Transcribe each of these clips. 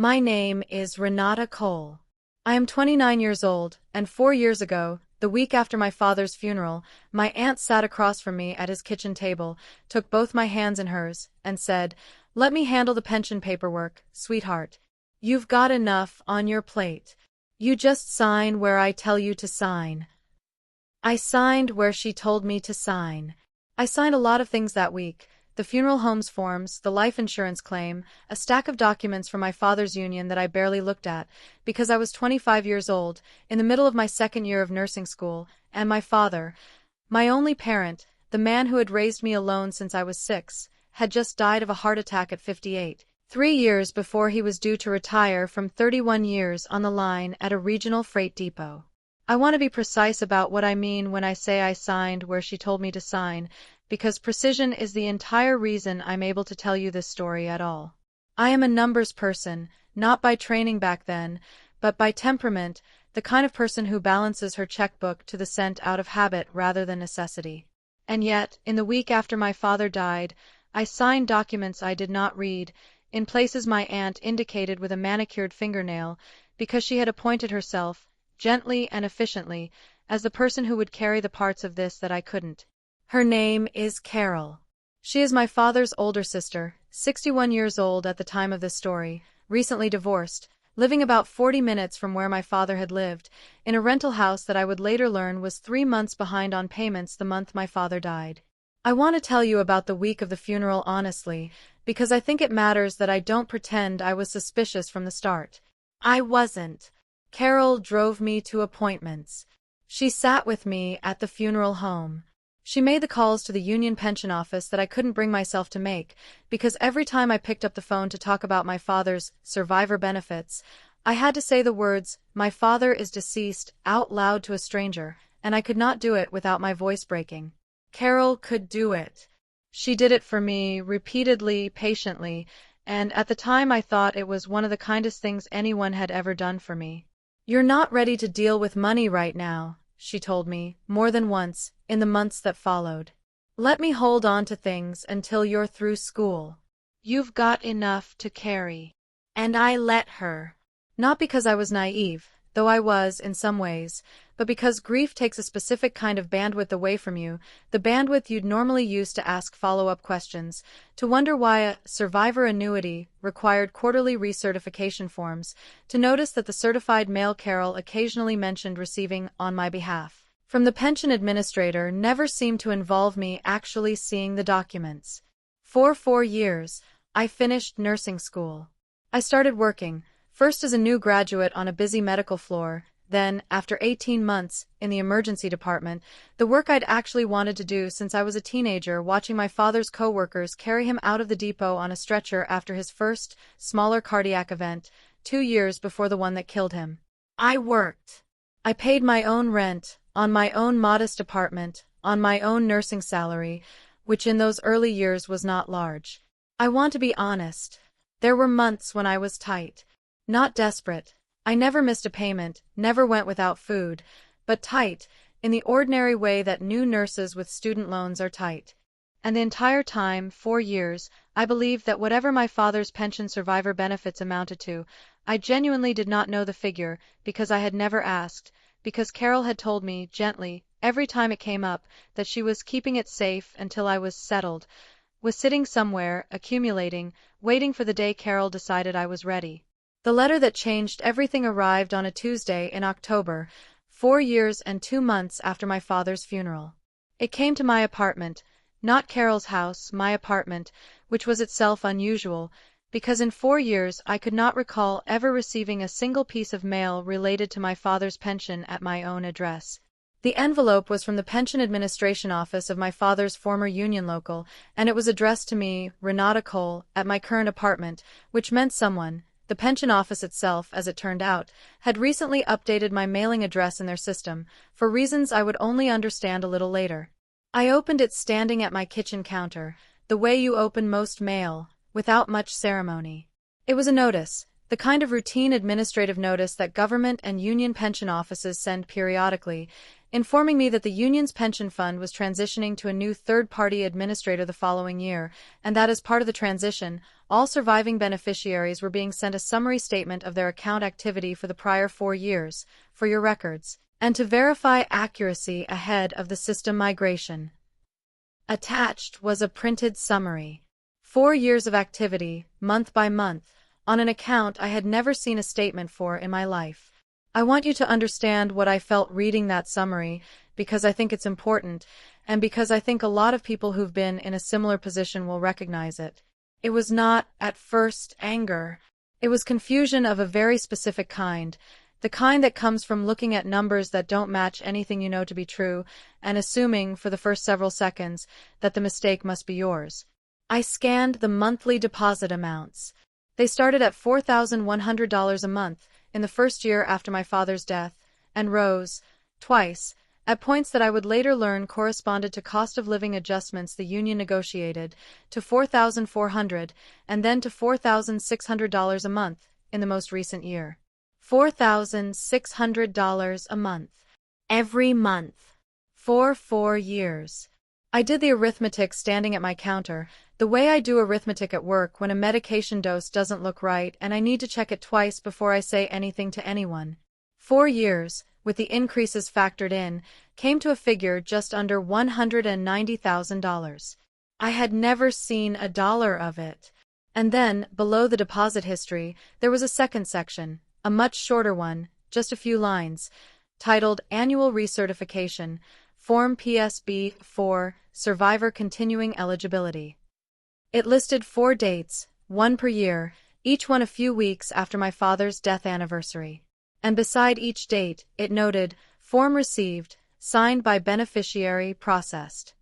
My name is Renata Cole. I am 29 years old, and 4 years ago, the week after my father's funeral, my aunt sat across from me at his kitchen table, took both my hands in hers, and said, "Let me handle the pension paperwork, sweetheart. You've got enough on your plate. You just sign where I tell you to sign." I signed where she told me to sign. I signed a lot of things that week: the funeral home's forms, the life insurance claim, a stack of documents from my father's union that I barely looked at, because I was 25 years old, in the middle of my second year of nursing school, and my father, my only parent, the man who had raised me alone since I was 6, had just died of a heart attack at 58, 3 years before he was due to retire from 31 years on the line at a regional freight depot. I want to be precise about what I mean when I say I signed where she told me to sign, because precision is the entire reason I'm able to tell you this story at all. I am a numbers person, not by training back then, but by temperament, the kind of person who balances her checkbook to the cent out of habit rather than necessity. And yet, in the week after my father died, I signed documents I did not read, in places my aunt indicated with a manicured fingernail, because she had appointed herself, gently and efficiently, as the person who would carry the parts of this that I couldn't. Her name is Carol. She is my father's older sister, 61 years old at the time of this story, recently divorced, living about 40 minutes from where my father had lived, in a rental house that I would later learn was 3 months behind on payments the month my father died. I want to tell you about the week of the funeral honestly, because I think it matters that I don't pretend I was suspicious from the start. I wasn't. Carol drove me to appointments. She sat with me at the funeral home. She made the calls to the union pension office that I couldn't bring myself to make, because every time I picked up the phone to talk about my father's survivor benefits, I had to say the words, "My father is deceased," out loud to a stranger, and I could not do it without my voice breaking. Carol could do it. She did it for me, repeatedly, patiently, and at the time I thought it was one of the kindest things anyone had ever done for me. "You're not ready to deal with money right now," she told me, more than once, in the months that followed. "Let me hold on to things until you're through school. You've got enough to carry." And I let her. Not because I was naive, though I was in some ways, but because grief takes a specific kind of bandwidth away from you, the bandwidth you'd normally use to ask follow-up questions, to wonder why a survivor annuity required quarterly recertification forms, to notice that the certified mail Carol occasionally mentioned receiving on my behalf from the pension administrator never seemed to involve me actually seeing the documents. For 4 years, I finished nursing school. I started working, first as a new graduate on a busy medical floor, then, after 18 months, in the emergency department, the work I'd actually wanted to do since I was a teenager, watching my father's co-workers carry him out of the depot on a stretcher after his first, smaller cardiac event, 2 years before the one that killed him. I worked. I paid my own rent, on my own modest apartment, on my own nursing salary, which in those early years was not large. I want to be honest. There were months when I was tight. Not desperate. I never missed a payment, never went without food, but tight, in the ordinary way that new nurses with student loans are tight. And the entire time, 4 years, I believed that whatever my father's pension survivor benefits amounted to, I genuinely did not know the figure, because I had never asked, because Carol had told me, gently, every time it came up, that she was keeping it safe until I was settled, was sitting somewhere, accumulating, waiting for the day Carol decided I was ready. The letter that changed everything arrived on a Tuesday in October, 4 years and 2 months after my father's funeral. It came to my apartment, not Carol's house, my apartment, which was itself unusual, because in 4 years I could not recall ever receiving a single piece of mail related to my father's pension at my own address. The envelope was from the pension administration office of my father's former union local, and it was addressed to me, Renata Cole, at my current apartment, which meant someone, the pension office itself, as it turned out, had recently updated my mailing address in their system, for reasons I would only understand a little later. I opened it standing at my kitchen counter, the way you open most mail, without much ceremony. It was a notice, the kind of routine administrative notice that government and union pension offices send periodically, informing me that the union's pension fund was transitioning to a new third-party administrator the following year, and that as part of the transition, all surviving beneficiaries were being sent a summary statement of their account activity for the prior 4 years, for your records, and to verify accuracy ahead of the system migration. Attached was a printed summary. 4 years of activity, month by month, on an account I had never seen a statement for in my life. I want you to understand what I felt reading that summary, because I think it's important, and because I think a lot of people who've been in a similar position will recognize it. It was not, at first, anger. It was confusion of a very specific kind, the kind that comes from looking at numbers that don't match anything you know to be true, and assuming, for the first several seconds, that the mistake must be yours. I scanned the monthly deposit amounts. They started at $4,100 a month, in the first year after my father's death, and rose, twice, at points that I would later learn corresponded to cost of living adjustments the union negotiated, to $4,400, and then to $4,600 a month, in the most recent year. $4,600 a month. Every month. For 4 years. I did the arithmetic standing at my counter, the way I do arithmetic at work when a medication dose doesn't look right and I need to check it twice before I say anything to anyone. 4 years, with the increases factored in, came to a figure just under $190,000. I had never seen a dollar of it. And then, below the deposit history, there was a second section, a much shorter one, just a few lines, titled Annual Recertification, Form PSB 4, Survivor Continuing Eligibility. It listed 4 dates, one per year, each one a few weeks after my father's death anniversary. And beside each date, it noted, Form received, signed by beneficiary, processed.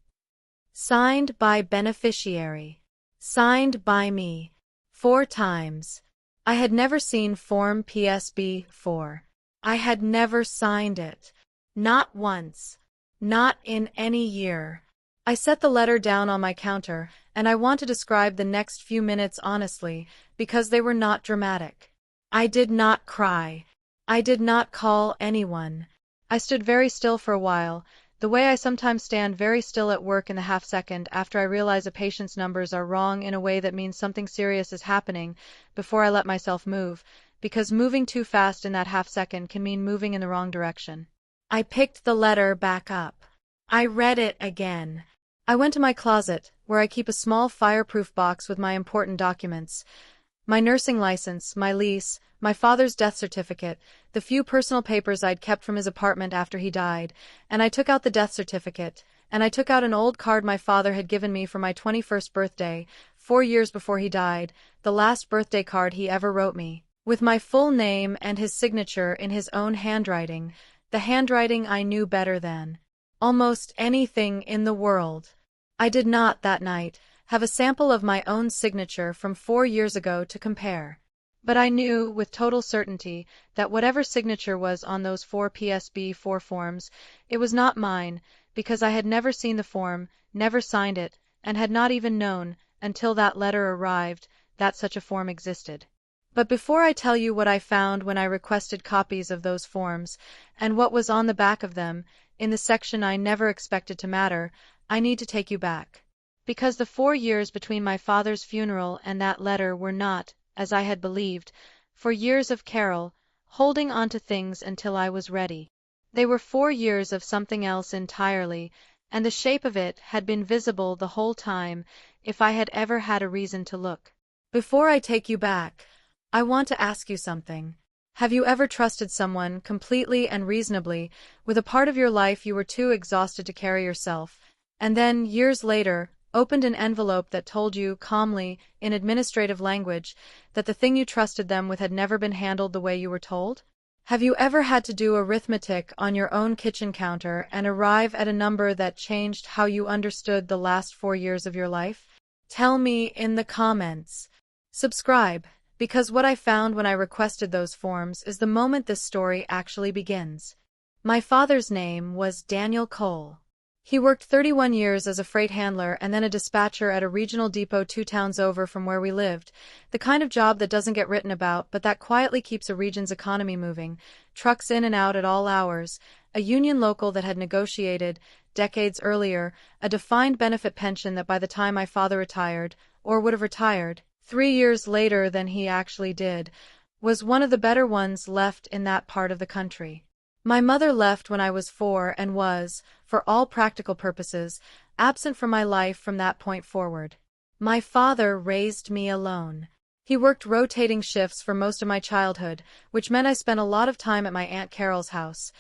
Signed by beneficiary. Signed by me. 4 times. I had never seen Form PSB 4. I had never signed it. Not once. Not in any year. I set the letter down on my counter, and I want to describe the next few minutes honestly, because they were not dramatic. I did not cry. I did not call anyone. I stood very still for a while, the way I sometimes stand very still at work in the half-second after I realize a patient's numbers are wrong in a way that means something serious is happening, before I let myself move, because moving too fast in that half-second can mean moving in the wrong direction. I picked the letter back up. I read it again. I went to my closet, where I keep a small fireproof box with my important documents. My nursing license, my lease, my father's death certificate, the few personal papers I'd kept from his apartment after he died, and I took out the death certificate, and I took out an old card my father had given me for my 21st birthday, 4 years before he died, the last birthday card he ever wrote me, with my full name and his signature in his own handwriting, the handwriting I knew better than almost anything in the world. I did not, that night, have a sample of my own signature from 4 years ago to compare. But I knew, with total certainty, that whatever signature was on those 4 PSB 4 forms, it was not mine, because I had never seen the form, never signed it, and had not even known, until that letter arrived, that such a form existed. But before I tell you what I found when I requested copies of those forms, and what was on the back of them, in the section I never expected to matter, I need to take you back. Because the 4 years between my father's funeral and that letter were not, as I had believed, for years of Carol, holding on to things until I was ready. They were 4 years of something else entirely, and the shape of it had been visible the whole time, if I had ever had a reason to look. Before I take you back, I want to ask you something. Have you ever trusted someone completely and reasonably, with a part of your life you were too exhausted to carry yourself, and then, years later, opened an envelope that told you, calmly, in administrative language, that the thing you trusted them with had never been handled the way you were told? Have you ever had to do arithmetic on your own kitchen counter and arrive at a number that changed how you understood the last 4 years of your life? Tell me in the comments. Subscribe, because what I found when I requested those forms is the moment this story actually begins. My father's name was Daniel Cole. He worked 31 years as a freight handler and then a dispatcher at a regional depot 2 towns over from where we lived, the kind of job that doesn't get written about but that quietly keeps a region's economy moving, trucks in and out at all hours, a union local that had negotiated, decades earlier, a defined benefit pension that by the time my father retired, or would have retired 3 years later than he actually did, was one of the better ones left in that part of the country. My mother left when I was 4 and was, for all practical purposes, absent from my life from that point forward. My father raised me alone. He worked rotating shifts for most of my childhood, which meant I spent a lot of time at my Aunt Carol's house.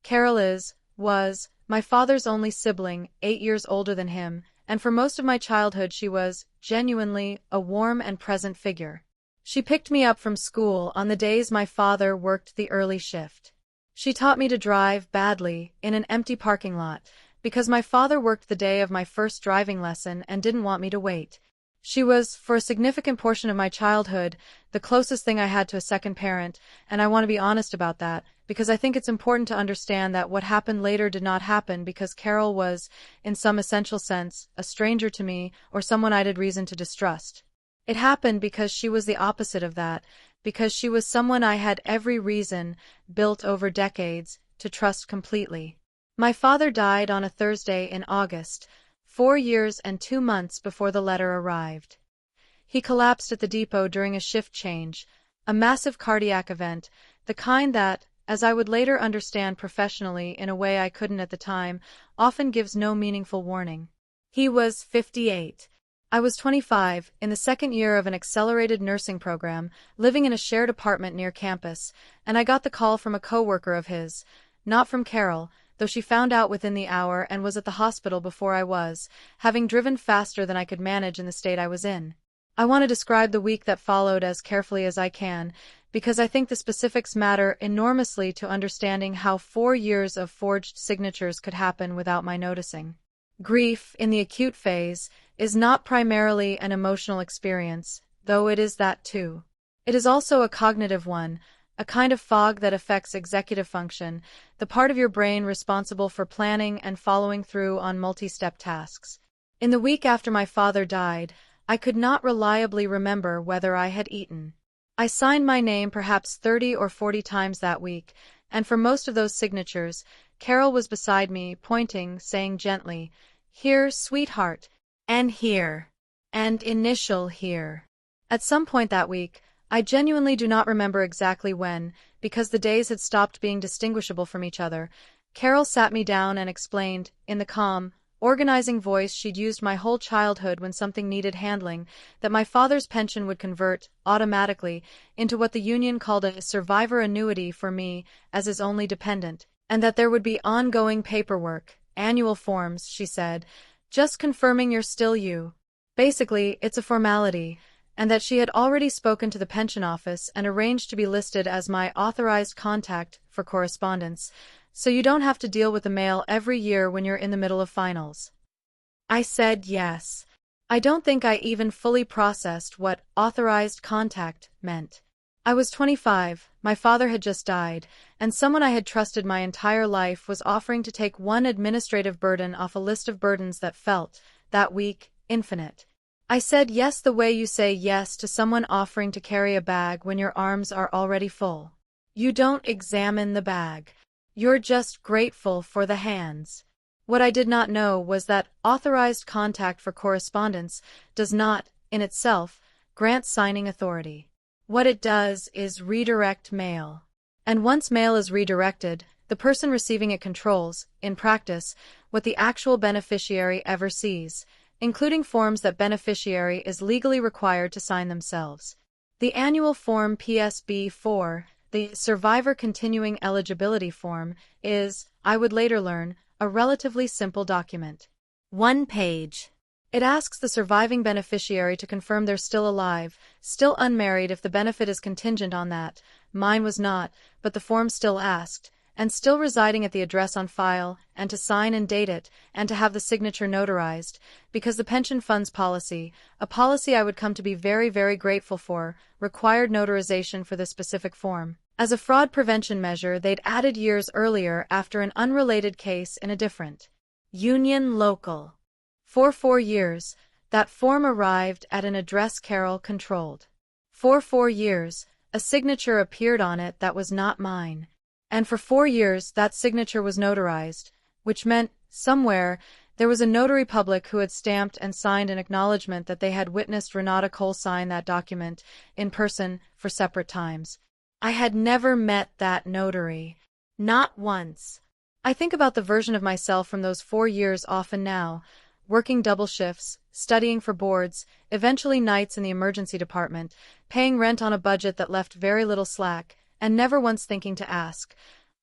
Carol was, my father's only sibling, 8 years older than him, and for most of my childhood she was, genuinely, a warm and present figure. She picked me up from school on the days my father worked the early shift. She taught me to drive badly, in an empty parking lot, because my father worked the day of my first driving lesson and didn't want me to wait. She was, for a significant portion of my childhood, the closest thing I had to a second parent, and I want to be honest about that, because I think it's important to understand that what happened later did not happen because Carol was, in some essential sense, a stranger to me or someone I'd had reason to distrust. It happened because she was the opposite of that, because she was someone I had every reason, built over decades, to trust completely. My father died on a Thursday in August, 4 years and 2 months before the letter arrived. He collapsed at the depot during a shift change, a massive cardiac event, the kind that, as I would later understand professionally in a way I couldn't at the time, often gives no meaningful warning. He was 58. I was 25, in the second year of an accelerated nursing program, living in a shared apartment near campus, and I got the call from a coworker of his, not from Carol, though she found out within the hour and was at the hospital before I was, having driven faster than I could manage in the state I was in. I want to describe the week that followed as carefully as I can, because I think the specifics matter enormously to understanding how 4 years of forged signatures could happen without my noticing. Grief, in the acute phase, is not primarily an emotional experience, though it is that too. It is also a cognitive one, a kind of fog that affects executive function, the part of your brain responsible for planning and following through on multi-step tasks. In the week after my father died, I could not reliably remember whether I had eaten. I signed my name perhaps 30 or 40 times that week, and for most of those signatures, Carol was beside me, pointing, saying gently, "Here, sweetheart, and here, and initial here." At some point that week, I genuinely do not remember exactly when, because the days had stopped being distinguishable from each other, Carol sat me down and explained, in the calm, organizing voice she'd used my whole childhood when something needed handling, that my father's pension would convert, automatically, into what the union called a survivor annuity for me as his only dependent, and that there would be ongoing paperwork, annual forms, she said, just confirming you're still you. Basically, it's a formality, and that she had already spoken to the pension office and arranged to be listed as my authorized contact for correspondence, so you don't have to deal with the mail every year when you're in the middle of finals. I said yes. I don't think I even fully processed what authorized contact meant. I was 25, my father had just died, and someone I had trusted my entire life was offering to take one administrative burden off a list of burdens that felt, that week, infinite. I said yes the way you say yes to someone offering to carry a bag when your arms are already full. You don't examine the bag. You're just grateful for the hands. What I did not know was that authorized contact for correspondence does not, in itself, grant signing authority. What it does is redirect mail. And once mail is redirected, the person receiving it controls, in practice, what the actual beneficiary ever sees, including forms that beneficiary is legally required to sign themselves. The annual form PSB-4, the Survivor Continuing Eligibility Form, is, I would later learn, a relatively simple document. 1 page. It asks the surviving beneficiary to confirm they're still alive, still unmarried if the benefit is contingent on that. Mine was not, but the form still asked, and still residing at the address on file, and to sign and date it, and to have the signature notarized, because the pension funds policy, a policy I would come to be very, very grateful for, required notarization for this specific form. As a fraud prevention measure, they'd added years earlier after an unrelated case in a different union local. For 4 years, that form arrived at an address Carol controlled. For 4 years, a signature appeared on it that was not mine. And for 4 years that signature was notarized, which meant, somewhere, there was a notary public who had stamped and signed an acknowledgement that they had witnessed Renata Cole sign that document, in person, for separate times. I had never met that notary. Not once. I think about the version of myself from those 4 years often now, working double shifts, studying for boards, eventually nights in the emergency department, paying rent on a budget that left very little slack, and never once thinking to ask,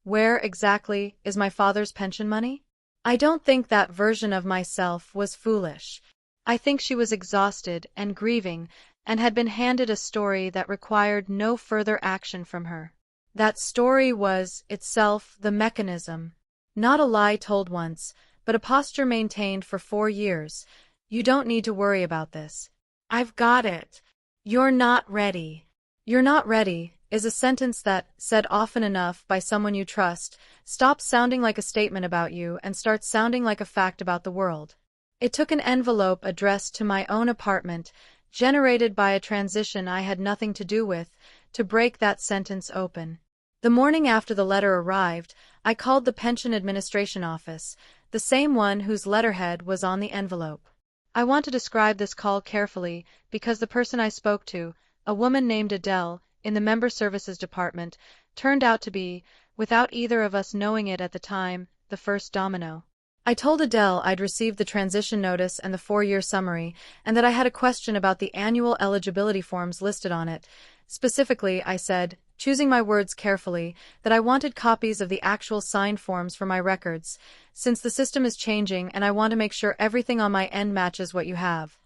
where exactly is my father's pension money? I don't think that version of myself was foolish. I think she was exhausted and grieving and had been handed a story that required no further action from her. That story was, itself, the mechanism. Not a lie told once, but a posture maintained for 4 years. You don't need to worry about this. I've got it. You're not ready. You're not ready is a sentence that, said often enough by someone you trust, stops sounding like a statement about you and starts sounding like a fact about the world. It took an envelope addressed to my own apartment, generated by a transition I had nothing to do with, to break that sentence open. The morning after the letter arrived, I called the Pension Administration office, the same one whose letterhead was on the envelope. I want to describe this call carefully because the person I spoke to, a woman named Adele, in the Member Services Department, turned out to be, without either of us knowing it at the time, the first domino. I told Adele I'd received the transition notice and the 4-year summary, and that I had a question about the annual eligibility forms listed on it. Specifically, I said, choosing my words carefully, that I wanted copies of the actual signed forms for my records, since the system is changing and I want to make sure everything on my end matches what you have.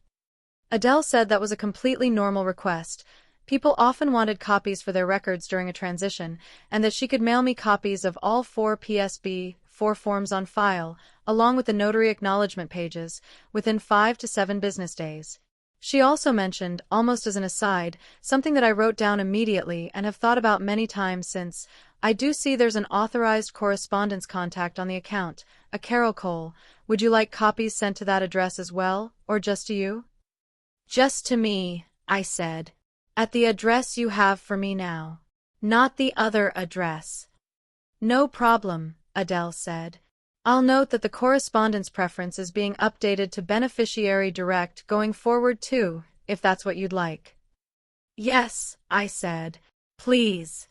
Adele said that was a completely normal request. People often wanted copies for their records during a transition, and that she could mail me copies of all 4 PSB-4 forms on file, along with the notary acknowledgement pages, within 5 to 7 business days. She also mentioned, almost as an aside, something that I wrote down immediately and have thought about many times since. I do see there's an authorized correspondence contact on the account, a Carol Cole. Would you like copies sent to that address as well, or just to you? Just to me, I said. At the address you have for me now. Not the other address. No problem, Adele said. I'll note that the correspondence preference is being updated to beneficiary direct going forward too, if that's what you'd like. Yes, I said. Please.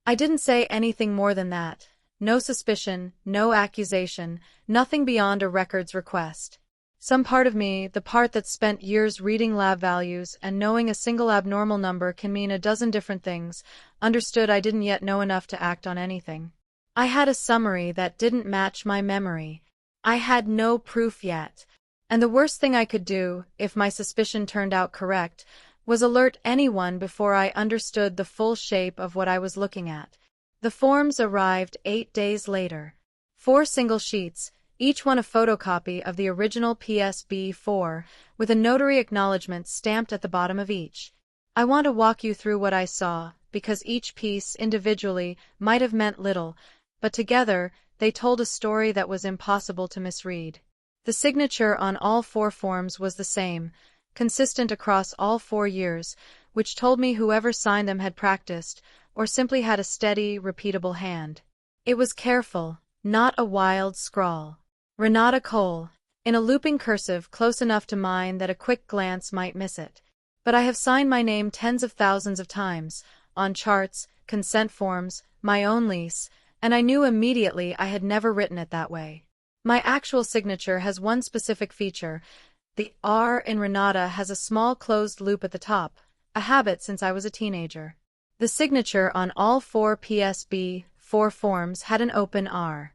I didn't say anything more than that. No suspicion, no accusation, nothing beyond a records request. Some part of me, the part that's spent years reading lab values and knowing a single abnormal number can mean a dozen different things, understood I didn't yet know enough to act on anything. I had a summary that didn't match my memory. I had no proof yet. And the worst thing I could do, if my suspicion turned out correct, was alert anyone before I understood the full shape of what I was looking at. The forms arrived 8 days later. 4 single sheets, each one a photocopy of the original PSB-4, with a notary acknowledgement stamped at the bottom of each. I want to walk you through what I saw, because each piece, individually, might have meant little, but together, they told a story that was impossible to misread. The signature on all 4 forms was the same, consistent across all 4 years, which told me whoever signed them had practiced, or simply had a steady, repeatable hand. It was careful, not a wild scrawl. Renata Cole, in a looping cursive close enough to mine that a quick glance might miss it. But I have signed my name tens of thousands of times, on charts, consent forms, my own lease, and I knew immediately I had never written it that way. My actual signature has one specific feature. The R in Renata has a small closed loop at the top, a habit since I was a teenager. The signature on all 4 PSB-4 forms had an open R.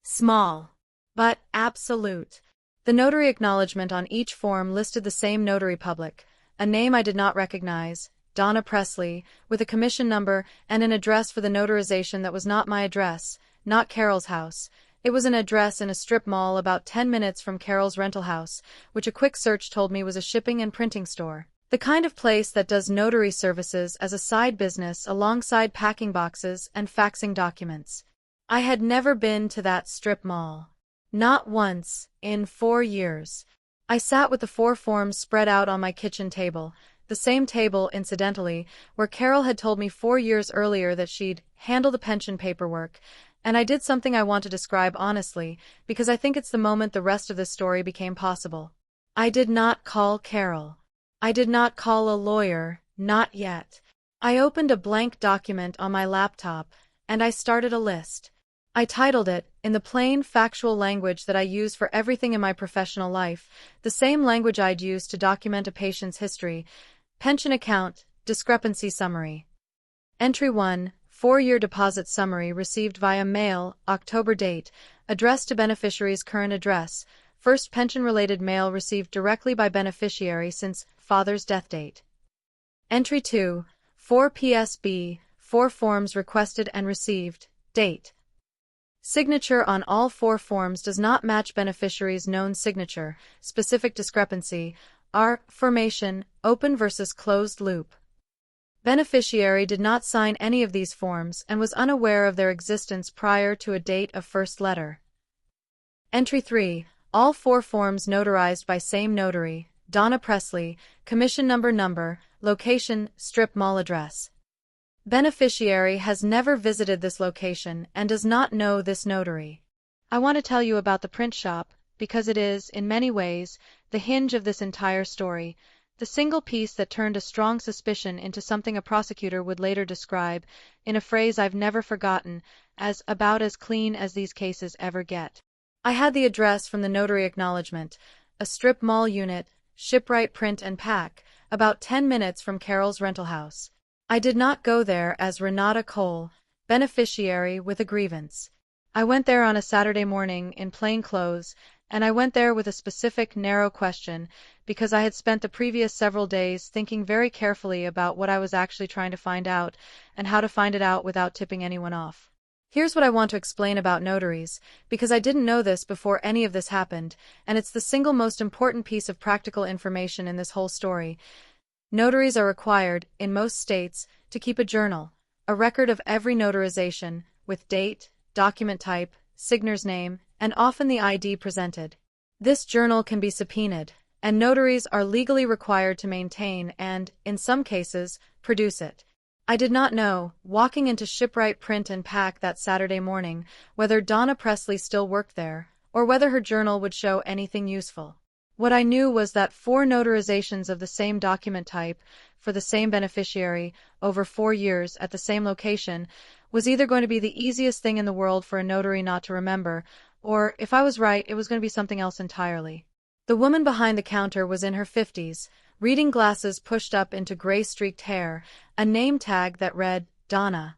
Small, but absolute. The notary acknowledgement on each form listed the same notary public, a name I did not recognize, Donna Presley, with a commission number and an address for the notarization that was not my address, not Carol's house. It was an address in a strip mall about 10 minutes from Carol's rental house, which a quick search told me was a shipping and printing store. The kind of place that does notary services as a side business alongside packing boxes and faxing documents. I had never been to that strip mall. Not once, in 4 years. I sat with the 4 forms spread out on my kitchen table, the same table, incidentally, where Carol had told me 4 years earlier that she'd handle the pension paperwork, and I did something I want to describe honestly, because I think it's the moment the rest of this story became possible. I did not call Carol. I did not call a lawyer, not yet. I opened a blank document on my laptop, and I started a list. I titled it, in the plain, factual language that I use for everything in my professional life, the same language I'd use to document a patient's history: pension account, discrepancy summary. Entry 1, 4-year deposit summary received via mail, October date, addressed to beneficiary's current address, first pension-related mail received directly by beneficiary since father's death date. Entry 2, 4 PSB, 4 forms requested and received, date. Signature on all 4 forms does not match beneficiary's known signature, specific discrepancy, R, formation, open versus closed loop. Beneficiary did not sign any of these forms and was unaware of their existence prior to a date of first letter. Entry 3, all 4 forms notarized by same notary, Donna Presley, commission number, location, strip mall address. Beneficiary has never visited this location and does not know this notary. I want to tell you about the print shop, because it is, in many ways, the hinge of this entire story, the single piece that turned a strong suspicion into something a prosecutor would later describe, in a phrase I've never forgotten, as about as clean as these cases ever get. I had the address from the notary acknowledgement, a strip mall unit, Shipwright Print and Pack, about 10 minutes from Carol's rental house. I did not go there as Renata Cole, beneficiary with a grievance. I went there on a Saturday morning in plain clothes, and I went there with a specific, narrow question, because I had spent the previous several days thinking very carefully about what I was actually trying to find out, and how to find it out without tipping anyone off. Here's what I want to explain about notaries, because I didn't know this before any of this happened, and it's the single most important piece of practical information in this whole story. Notaries are required, in most states, to keep a journal, a record of every notarization, with date, document type, signer's name, and often the ID presented. This journal can be subpoenaed, and notaries are legally required to maintain and, in some cases, produce it. I did not know, walking into Shipwright Print and Pack that Saturday morning, whether Donna Presley still worked there, or whether her journal would show anything useful. What I knew was that 4 notarizations of the same document type, for the same beneficiary, over 4 years at the same location, was either going to be the easiest thing in the world for a notary not to remember, or, if I was right, it was going to be something else entirely. The woman behind the counter was in her 50s, reading glasses pushed up into gray-streaked hair, a name tag that read, Donna.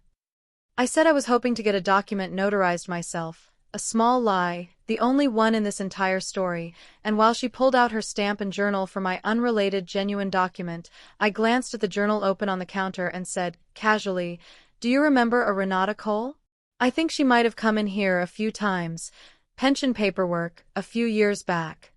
I said I was hoping to get a document notarized myself. A small lie, the only one in this entire story, and while she pulled out her stamp and journal for my unrelated genuine document, I glanced at the journal open on the counter and said, casually, "Do you remember a Renata Cole? I think she might have come in here a few times. Pension paperwork, a few years back."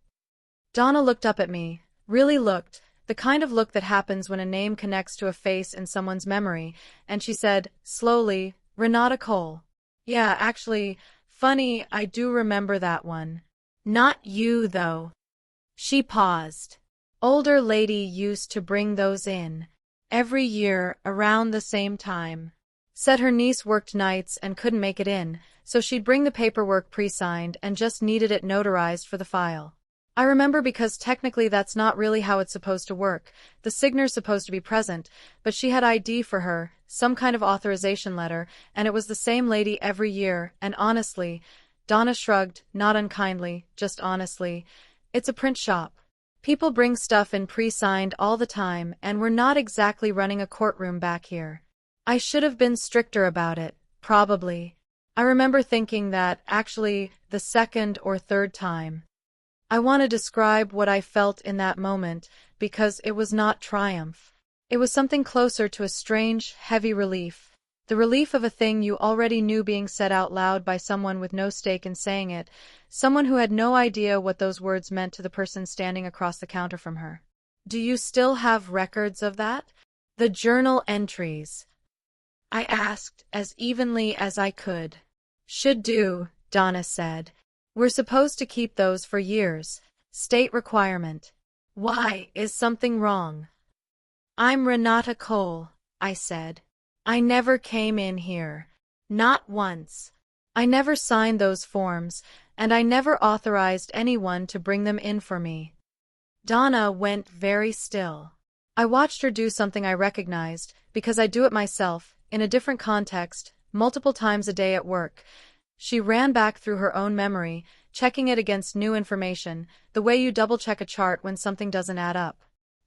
Donna looked up at me, really looked, the kind of look that happens when a name connects to a face in someone's memory, and she said, slowly, "Renata Cole. Yeah, actually, funny, I do remember that one. Not you, though." She paused. "Older lady used to bring those in. Every year, around the same time. Said her niece worked nights and couldn't make it in, so she'd bring the paperwork pre-signed and just needed it notarized for the file. I remember because technically that's not really how it's supposed to work. The signer's supposed to be present, but she had ID for her, some kind of authorization letter, and it was the same lady every year, and honestly," Donna shrugged, not unkindly, just honestly, "it's a print shop. People bring stuff in pre-signed all the time, and we're not exactly running a courtroom back here. I should have been stricter about it, probably. I remember thinking that, actually, the second or third time. I want to describe what I felt in that moment, because it was not triumph. It was something closer to a strange, heavy relief. The relief of a thing you already knew being said out loud by someone with no stake in saying it, someone who had no idea what those words meant to the person standing across the counter from her. Do you still have records of that? The journal entries? I asked, as evenly as I could. Should do, Donna said. We're supposed to keep those for years. State requirement. Why, is something wrong? I'm Renata Cole, I said. I never came in here. Not once. I never signed those forms, and I never authorized anyone to bring them in for me. Donna went very still. I watched her do something I recognized, because I do it myself, in a different context, multiple times a day at work. She ran back through her own memory, checking it against new information, the way you double-check a chart when something doesn't add up.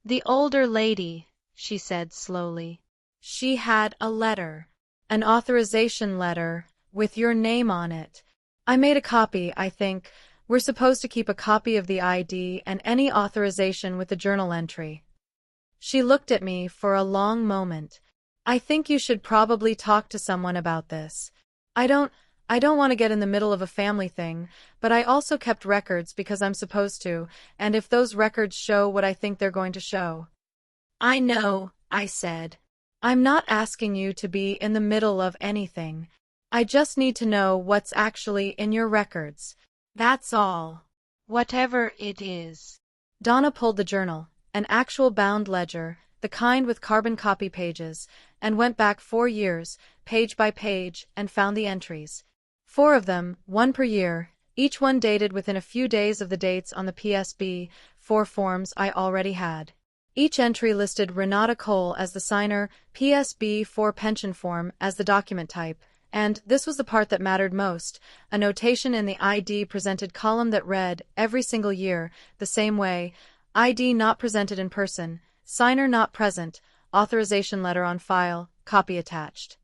The older lady, she said slowly. She had a letter. An authorization letter, with your name on it. I made a copy, I think. We're supposed to keep a copy of the ID and any authorization with the journal entry. She looked at me for a long moment. I think you should probably talk to someone about this. I don't want to get in the middle of a family thing, but I also kept records because I'm supposed to, and if those records show what I think they're going to show. I know, I said. I'm not asking you to be in the middle of anything. I just need to know what's actually in your records. That's all. Whatever it is. Donna pulled the journal, an actual bound ledger, the kind with carbon copy pages, and went back 4 years, page by page, and found the entries. 4 of them, one per year, each one dated within a few days of the dates on the PSB, 4 forms I already had. Each entry listed Renata Cole as the signer, PSB 4 pension form as the document type, and, this was the part that mattered most, a notation in the ID presented column that read, every single year, the same way, ID not presented in person, signer not present, authorization letter on file, copy attached.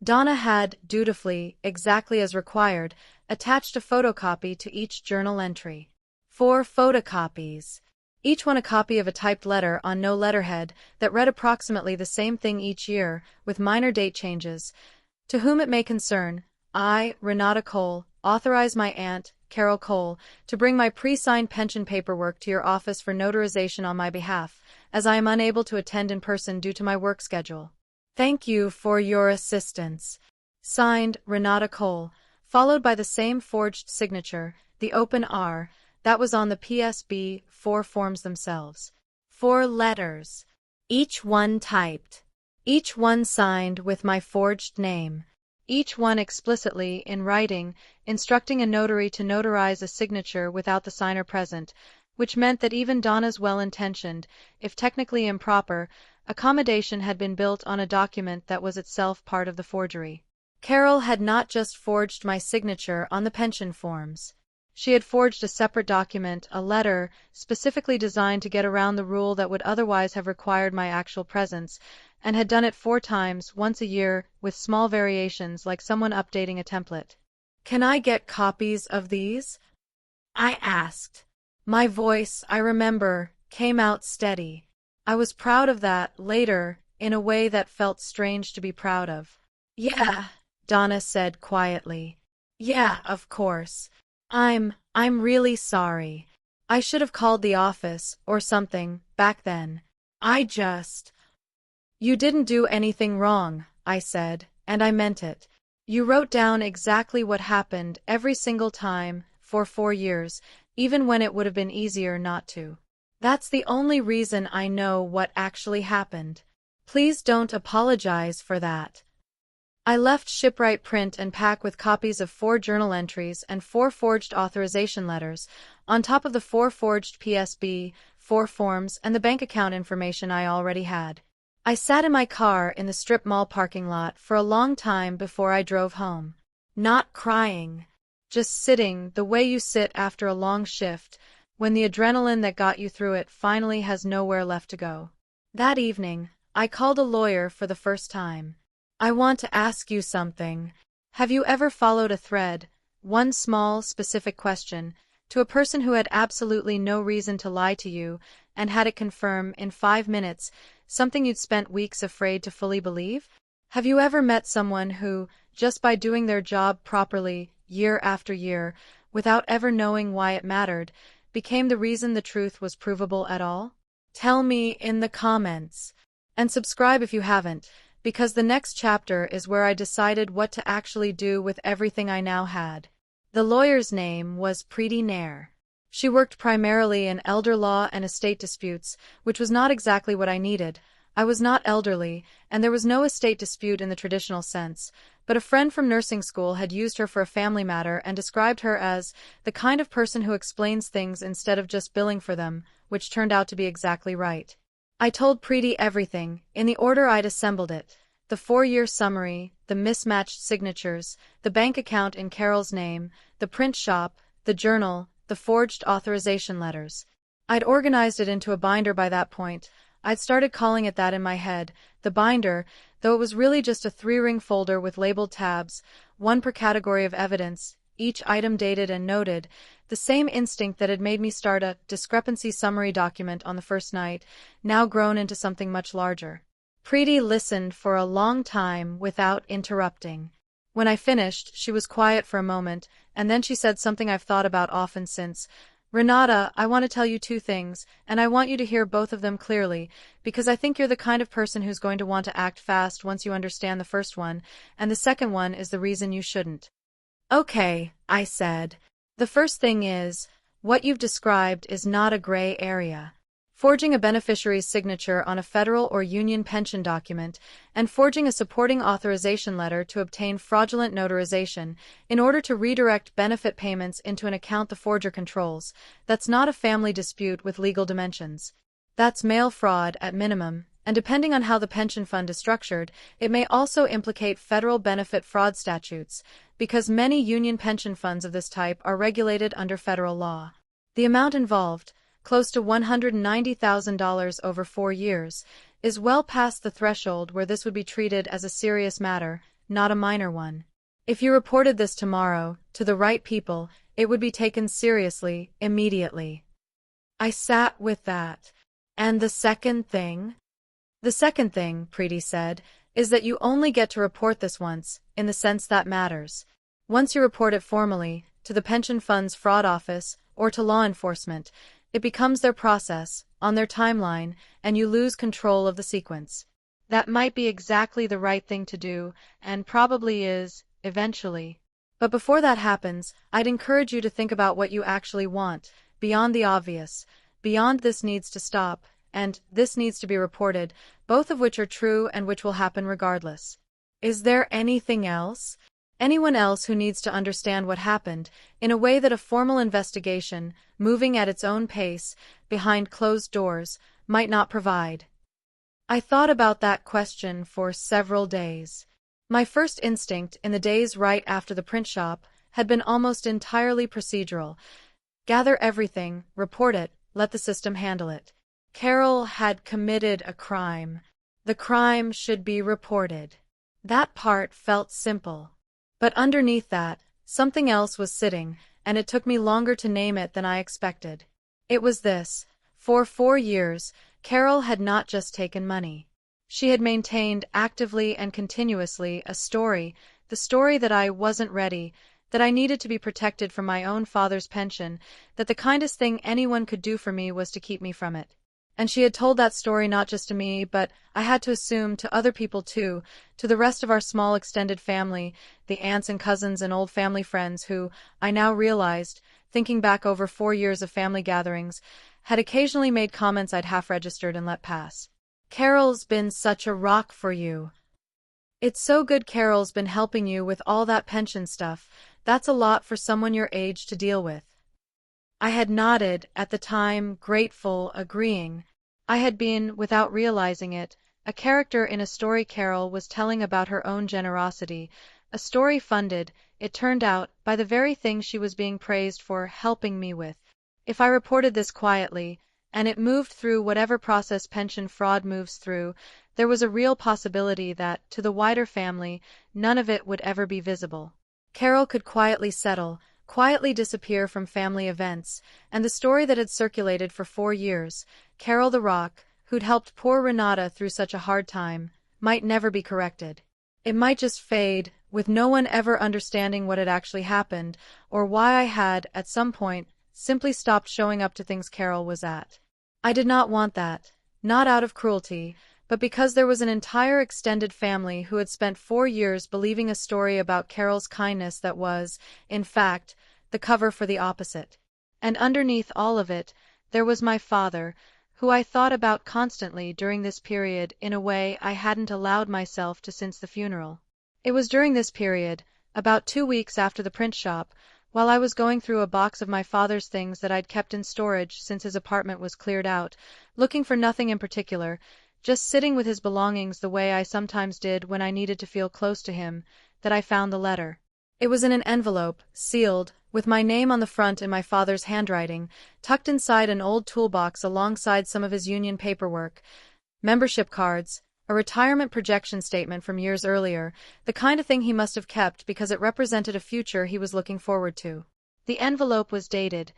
Donna had, dutifully, exactly as required, attached a photocopy to each journal entry. 4 photocopies. Each one a copy of a typed letter on no letterhead that read approximately the same thing each year, with minor date changes. To whom it may concern, I, Renata Cole, authorize my aunt, Carol Cole, to bring my pre-signed pension paperwork to your office for notarization on my behalf, as I am unable to attend in person due to my work schedule. Thank you for your assistance. Signed, Renata Cole, followed by the same forged signature, the open R, that was on the PSB 4 forms themselves. 4 letters. Each one typed. Each one signed with my forged name. Each one explicitly, in writing, instructing a notary to notarize a signature without the signer present, which meant that even Donna's well-intentioned, if technically improper, accommodation had been built on a document that was itself part of the forgery. Carol had not just forged my signature on the pension forms. She had forged a separate document, a letter, specifically designed to get around the rule that would otherwise have required my actual presence, and had done it 4 times, once a year, with small variations like someone updating a template. Can I get copies of these? I asked. My voice, I remember, came out steady. I was proud of that, later, in a way that felt strange to be proud of. Yeah, Donna said quietly. Yeah, of course. I'm really sorry. I should have called the office, or something, back then. You didn't do anything wrong, I said, and I meant it. You wrote down exactly what happened every single time, for 4 years, even when it would have been easier not to. That's the only reason I know what actually happened. Please don't apologize for that. I left Shipwright Print and Pack with copies of 4 journal entries and 4 forged authorization letters, on top of the 4 forged PSB, 4 forms, and the bank account information I already had. I sat in my car in the strip mall parking lot for a long time before I drove home. Not crying. Just sitting the way you sit after a long shift, when the adrenaline that got you through it finally has nowhere left to go. That evening, I called a lawyer for the first time. I want to ask you something. Have you ever followed a thread, one small, specific question, to a person who had absolutely no reason to lie to you, and had it confirm, in 5 minutes, something you'd spent weeks afraid to fully believe? Have you ever met someone who, just by doing their job properly, year after year, without ever knowing why it mattered, became the reason the truth was provable at all? Tell me in the comments. And subscribe if you haven't, because the next chapter is where I decided what to actually do with everything I now had. The lawyer's name was Preeti Nair. She worked primarily in elder law and estate disputes, which was not exactly what I needed. I was not elderly, and there was no estate dispute in the traditional sense, but a friend from nursing school had used her for a family matter and described her as the kind of person who explains things instead of just billing for them, which turned out to be exactly right. I told Preeti everything, in the order I'd assembled it. The 4-year summary, the mismatched signatures, the bank account in Carol's name, the print shop, the journal, the forged authorization letters. I'd organized it into a binder by that point. I'd started calling it that in my head, the binder, though it was really just a 3-ring folder with labeled tabs, one per category of evidence, each item dated and noted, the same instinct that had made me start a discrepancy summary document on the first night, now grown into something much larger. Preeti listened for a long time without interrupting. When I finished, she was quiet for a moment, and then she said something I've thought about often since. Renata, I want to tell you 2 things, and I want you to hear both of them clearly, because I think you're the kind of person who's going to want to act fast once you understand the first one, and the second one is the reason you shouldn't. Okay, I said. The first thing is, what you've described is not a gray area. Forging a beneficiary's signature on a federal or union pension document, and forging a supporting authorization letter to obtain fraudulent notarization in order to redirect benefit payments into an account the forger controls, that's not a family dispute with legal dimensions. That's mail fraud at minimum, and depending on how the pension fund is structured, it may also implicate federal benefit fraud statutes, because many union pension funds of this type are regulated under federal law. The amount involved, close to $190,000 over 4 years, is well past the threshold where this would be treated as a serious matter, not a minor one. If you reported this tomorrow, to the right people, it would be taken seriously, immediately. I sat with that. And the second thing? The second thing, Preeti said, is that you only get to report this once, in the sense that matters. Once you report it formally, to the pension fund's fraud office, or to law enforcement, it becomes their process, on their timeline, and you lose control of the sequence. That might be exactly the right thing to do, and probably is, eventually. But before that happens, I'd encourage you to think about what you actually want, beyond the obvious, beyond this needs to stop, and this needs to be reported, both of which are true and which will happen regardless. Is there anything else? Anyone else who needs to understand what happened, in a way that a formal investigation, moving at its own pace, behind closed doors, might not provide? I thought about that question for several days. My first instinct, in the days right after the print shop, had been almost entirely procedural. Gather everything, report it, let the system handle it. Carol had committed a crime. The crime should be reported. That part felt simple. But underneath that, something else was sitting, and it took me longer to name it than I expected. It was this. For 4 years, Carol had not just taken money. She had maintained actively and continuously a story, the story that I wasn't ready, that I needed to be protected from my own father's pension, that the kindest thing anyone could do for me was to keep me from it. And she had told that story not just to me, but, I had to assume, to other people too, to the rest of our small extended family, the aunts and cousins and old family friends who, I now realized, thinking back over 4 years of family gatherings, had occasionally made comments I'd half-registered and let pass. Carol's been such a rock for you. It's so good Carol's been helping you with all that pension stuff. That's a lot for someone your age to deal with. I had nodded, at the time, grateful, agreeing. I had been, without realizing it, a character in a story Carol was telling about her own generosity, a story funded, it turned out, by the very thing she was being praised for helping me with. If I reported this quietly, and it moved through whatever process pension fraud moves through, there was a real possibility that, to the wider family, none of it would ever be visible. Carol could quietly settle, quietly disappear from family events, and the story that had circulated for 4 years, Carol the Rock, who'd helped poor Renata through such a hard time, might never be corrected. It might just fade, with no one ever understanding what had actually happened, or why I had, at some point, simply stopped showing up to things Carol was at. I did not want that, not out of cruelty, but because there was an entire extended family who had spent 4 years believing a story about Carol's kindness that was, in fact, the cover for the opposite. And underneath all of it, there was my father, who I thought about constantly during this period in a way I hadn't allowed myself to since the funeral. It was during this period, about 2 weeks after the print shop, while I was going through a box of my father's things that I'd kept in storage since his apartment was cleared out, looking for nothing in particular, just sitting with his belongings the way I sometimes did when I needed to feel close to him, that I found the letter. It was in an envelope, sealed, with my name on the front in my father's handwriting, tucked inside an old toolbox alongside some of his union paperwork, membership cards, a retirement projection statement from years earlier, the kind of thing he must have kept because it represented a future he was looking forward to. The envelope was dated.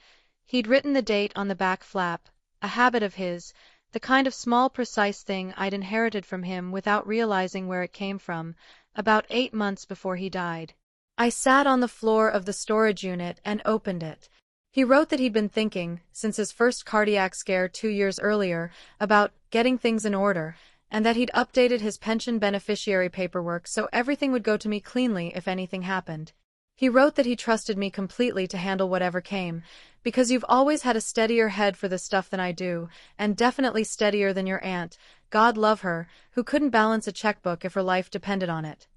He'd written the date on the back flap, a habit of his, the kind of small precise thing I'd inherited from him without realizing where it came from, about 8 months before he died. I sat on the floor of the storage unit and opened it. He wrote that he'd been thinking, since his first cardiac scare 2 years earlier, about getting things in order, and that he'd updated his pension beneficiary paperwork so everything would go to me cleanly if anything happened. He wrote that he trusted me completely to handle whatever came, because you've always had a steadier head for this stuff than I do, and definitely steadier than your aunt, God love her, who couldn't balance a checkbook if her life depended on it.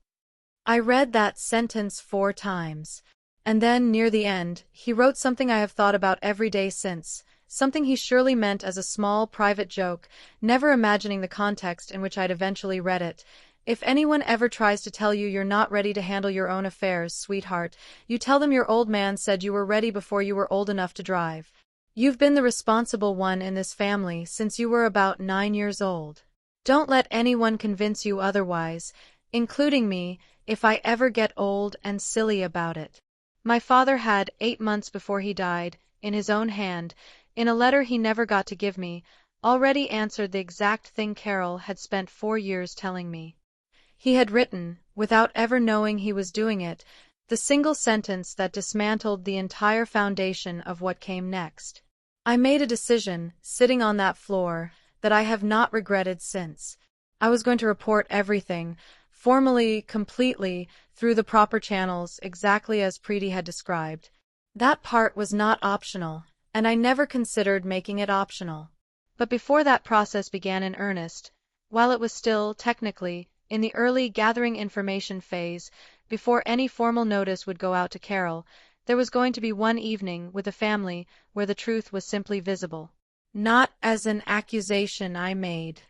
I read that sentence 4 times. And then, near the end, he wrote something I have thought about every day since, something he surely meant as a small, private joke, never imagining the context in which I'd eventually read it. If anyone ever tries to tell you you're not ready to handle your own affairs, sweetheart, you tell them your old man said you were ready before you were old enough to drive. You've been the responsible one in this family since you were about 9 years old. Don't let anyone convince you otherwise, including me, if I ever get old and silly about it. My father had, 8 months before he died, in his own hand, in a letter he never got to give me, already answered the exact thing Carol had spent 4 years telling me. He had written, without ever knowing he was doing it, the single sentence that dismantled the entire foundation of what came next. I made a decision, sitting on that floor, that I have not regretted since. I was going to report everything, formally, completely, through the proper channels, exactly as Preeti had described. That part was not optional, and I never considered making it optional. But before that process began in earnest, while it was still, technically, in the early gathering information phase, before any formal notice would go out to Carol, there was going to be one evening with the family where the truth was simply visible. Not as an accusation I made,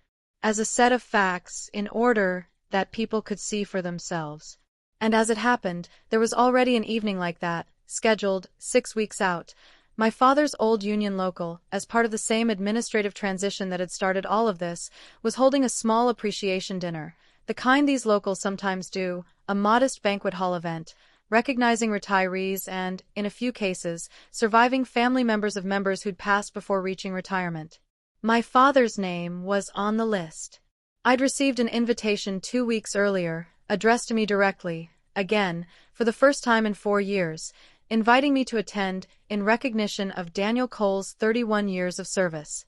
as a set of facts in order that people could see for themselves. And as it happened, there was already an evening like that, scheduled 6 weeks out. My father's old union local, as part of the same administrative transition that had started all of this, was holding a small appreciation dinner, the kind these locals sometimes do, a modest banquet hall event, recognizing retirees and, in a few cases, surviving family members of members who'd passed before reaching retirement. My father's name was on the list. I'd received an invitation 2 weeks earlier, addressed to me directly, again, for the first time in 4 years, inviting me to attend in recognition of Daniel Cole's 31 years of service.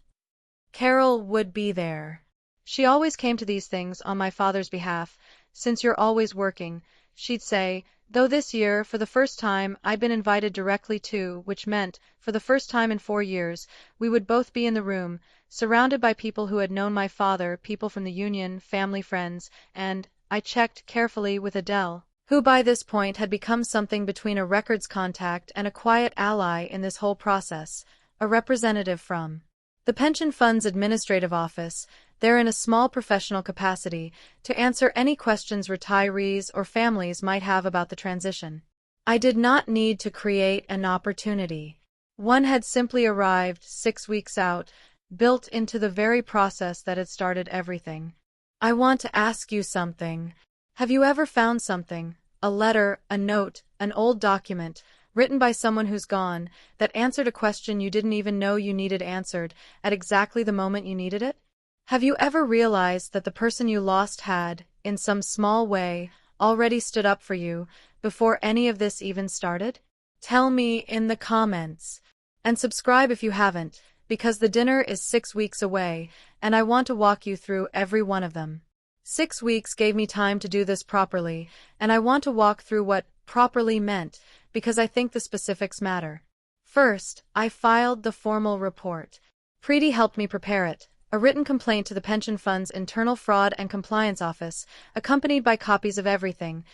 Carol would be there. She always came to these things on my father's behalf. Since you're always working, she'd say, though this year, for the first time, I'd been invited directly too, which meant, for the first time in 4 years, we would both be in the room, surrounded by people who had known my father, people from the union, family friends, and, I checked carefully with Adele, who by this point had become something between a records contact and a quiet ally in this whole process, a representative from the pension fund's administrative office, there in a small professional capacity, to answer any questions retirees or families might have about the transition. I did not need to create an opportunity. One had simply arrived 6 weeks out, built into the very process that had started everything. I want to ask you something. Have you ever found something, a letter, a note, an old document, written by someone who's gone, that answered a question you didn't even know you needed answered, at exactly the moment you needed it? Have you ever realized that the person you lost had, in some small way, already stood up for you, before any of this even started? Tell me in the comments. And subscribe if you haven't, because the dinner is 6 weeks away, and I want to walk you through every one of them. 6 weeks gave me time to do this properly, and I want to walk through what properly meant, because I think the specifics matter. First, I filed the formal report. Preeti helped me prepare it. A written complaint to the pension fund's internal fraud and compliance office, accompanied by copies of everything.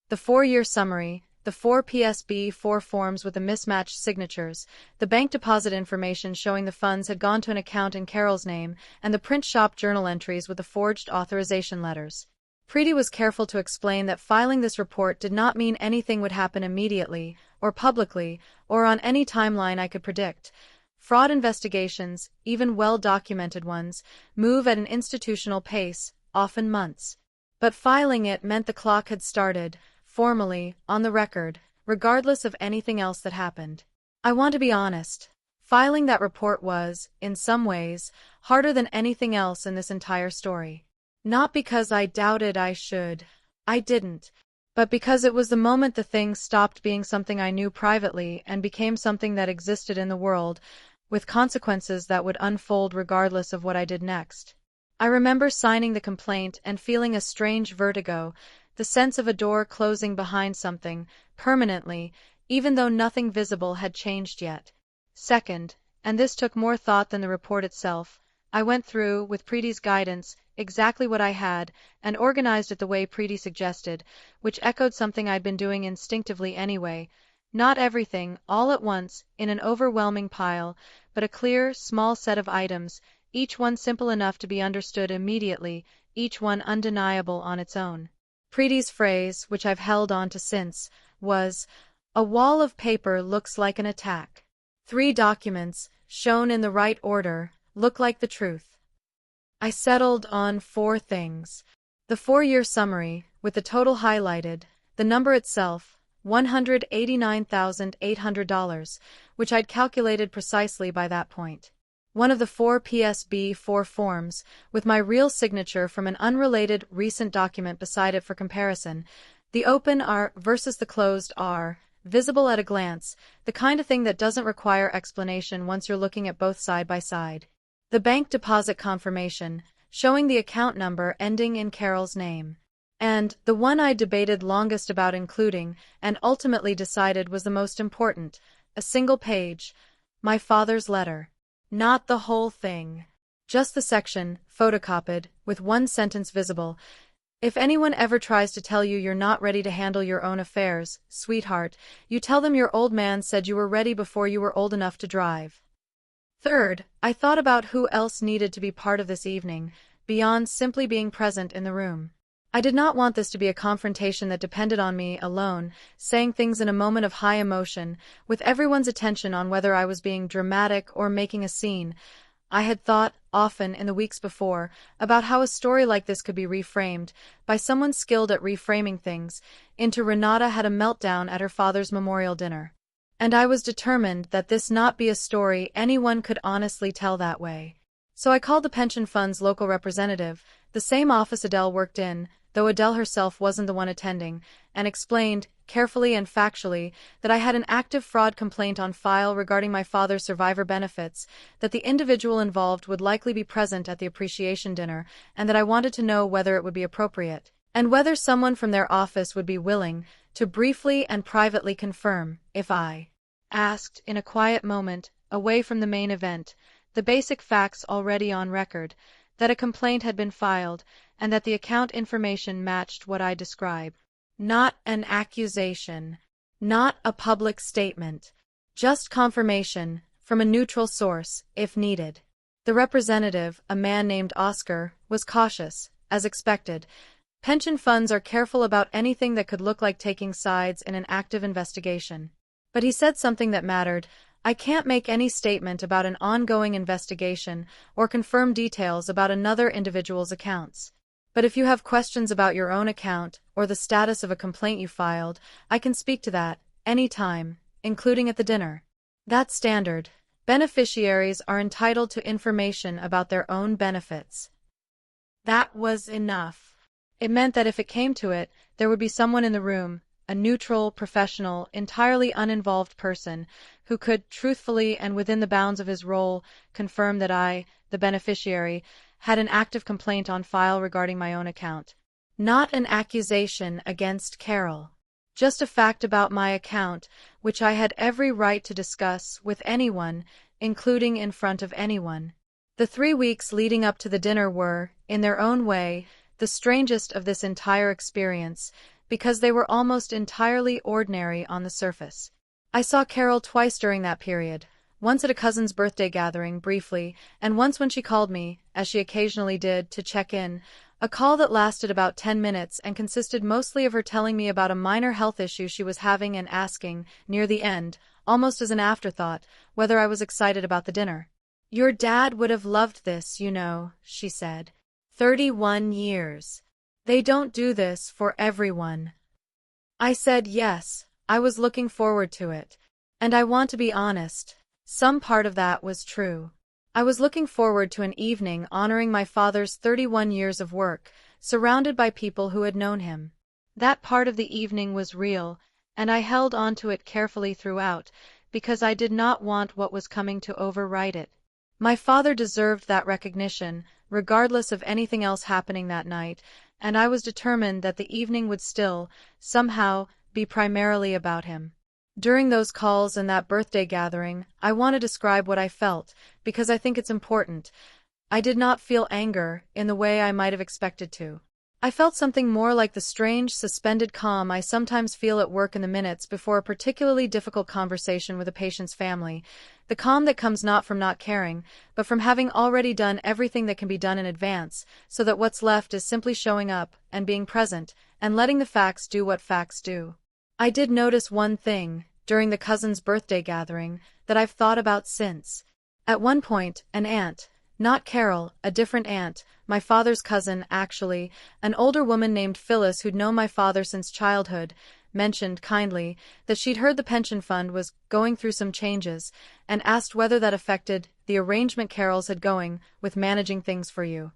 The 4-year summary, the 4 PSB-4 forms with the mismatched signatures, the bank deposit information showing the funds had gone to an account in Carol's name, and the print shop journal entries with the forged authorization letters. Preeti was careful to explain that filing this report did not mean anything would happen immediately, or publicly, or on any timeline I could predict. Fraud investigations, even well-documented ones, move at an institutional pace, often months. But filing it meant the clock had started, formally, on the record, regardless of anything else that happened. I want to be honest. Filing that report was, in some ways, harder than anything else in this entire story. Not because I doubted I should. I didn't. But because it was the moment the thing stopped being something I knew privately and became something that existed in the world, with consequences that would unfold regardless of what I did next. I remember signing the complaint and feeling a strange vertigo, the sense of a door closing behind something, permanently, even though nothing visible had changed yet. Second, and this took more thought than the report itself, I went through, with Preeti's guidance, exactly what I had, and organized it the way Preeti suggested, which echoed something I'd been doing instinctively anyway. Not everything, all at once, in an overwhelming pile, but a clear, small set of items, each one simple enough to be understood immediately, each one undeniable on its own. Preeti's phrase, which I've held on to since, was, "A wall of paper looks like an attack. 3 documents, shown in the right order, look like the truth." I settled on 4 things. The 4-year summary, with the total highlighted, the number itself, $189,800, which I'd calculated precisely by that point. One of the 4 PSB-4 forms, with my real signature from an unrelated recent document beside it for comparison. The open R versus the closed R, visible at a glance, the kind of thing that doesn't require explanation once you're looking at both side by side. The bank deposit confirmation, showing the account number ending in Carol's name. And the one I debated longest about including, and ultimately decided was the most important, a single page, my father's letter. Not the whole thing. Just the section, photocopied, with 1 sentence visible. "If anyone ever tries to tell you you're not ready to handle your own affairs, sweetheart, you tell them your old man said you were ready before you were old enough to drive." Third, I thought about who else needed to be part of this evening, beyond simply being present in the room. I did not want this to be a confrontation that depended on me alone, saying things in a moment of high emotion, with everyone's attention on whether I was being dramatic or making a scene. I had thought, often in the weeks before, about how a story like this could be reframed, by someone skilled at reframing things, into Renata had a meltdown at her father's memorial dinner. And I was determined that this not be a story anyone could honestly tell that way. So I called the pension fund's local representative, the same office Adele worked in, though Adele herself wasn't the one attending, and explained, carefully and factually, that I had an active fraud complaint on file regarding my father's survivor benefits, that the individual involved would likely be present at the appreciation dinner, and that I wanted to know whether it would be appropriate, and whether someone from their office would be willing to briefly and privately confirm, if I asked, in a quiet moment, away from the main event, the basic facts already on record, that a complaint had been filed, and that the account information matched what I described. Not an accusation. Not a public statement. Just confirmation, from a neutral source, if needed. The representative, a man named Oscar, was cautious, as expected. Pension funds are careful about anything that could look like taking sides in an active investigation. But he said something that mattered. "I can't make any statement about an ongoing investigation or confirm details about another individual's accounts. But if you have questions about your own account or the status of a complaint you filed, I can speak to that, any time, including at the dinner." That's standard. Beneficiaries are entitled to information about their own benefits. That was enough. It meant that if it came to it, there would be someone in the room, a neutral, professional, entirely uninvolved person, who could, truthfully and within the bounds of his role, confirm that I, the beneficiary, had an active complaint on file regarding my own account. Not an accusation against Carol. Just a fact about my account, which I had every right to discuss with anyone, including in front of anyone. The 3 weeks leading up to the dinner were, in their own way, the strangest of this entire experience, because they were almost entirely ordinary on the surface. I saw Carol twice during that period, once at a cousin's birthday gathering, briefly, and once when she called me, as she occasionally did, to check in, a call that lasted about 10 minutes and consisted mostly of her telling me about a minor health issue she was having and asking, near the end, almost as an afterthought, whether I was excited about the dinner. "Your dad would have loved this, you know," she said. 31 years. They don't do this for everyone. I said yes, I was looking forward to it. And I want to be honest, some part of that was true. I was looking forward to an evening honoring my father's 31 years of work, surrounded by people who had known him. That part of the evening was real, and I held on to it carefully throughout, because I did not want what was coming to overwrite it. My father deserved that recognition, regardless of anything else happening that night, and I was determined that the evening would still, somehow, be primarily about him. During those calls and that birthday gathering, I want to describe what I felt, because I think it's important. I did not feel anger in the way I might have expected to. I felt something more like the strange, suspended calm I sometimes feel at work in the minutes before a particularly difficult conversation with a patient's family, the calm that comes not from not caring, but from having already done everything that can be done in advance, so that what's left is simply showing up and being present, and letting the facts do what facts do. I did notice one thing, during the cousin's birthday gathering, that I've thought about since. At one point, an aunt, not Carol, a different aunt, my father's cousin, actually, an older woman named Phyllis who'd known my father since childhood, mentioned kindly that she'd heard the pension fund was going through some changes, and asked whether that affected the arrangement Carol's had going with managing things for you.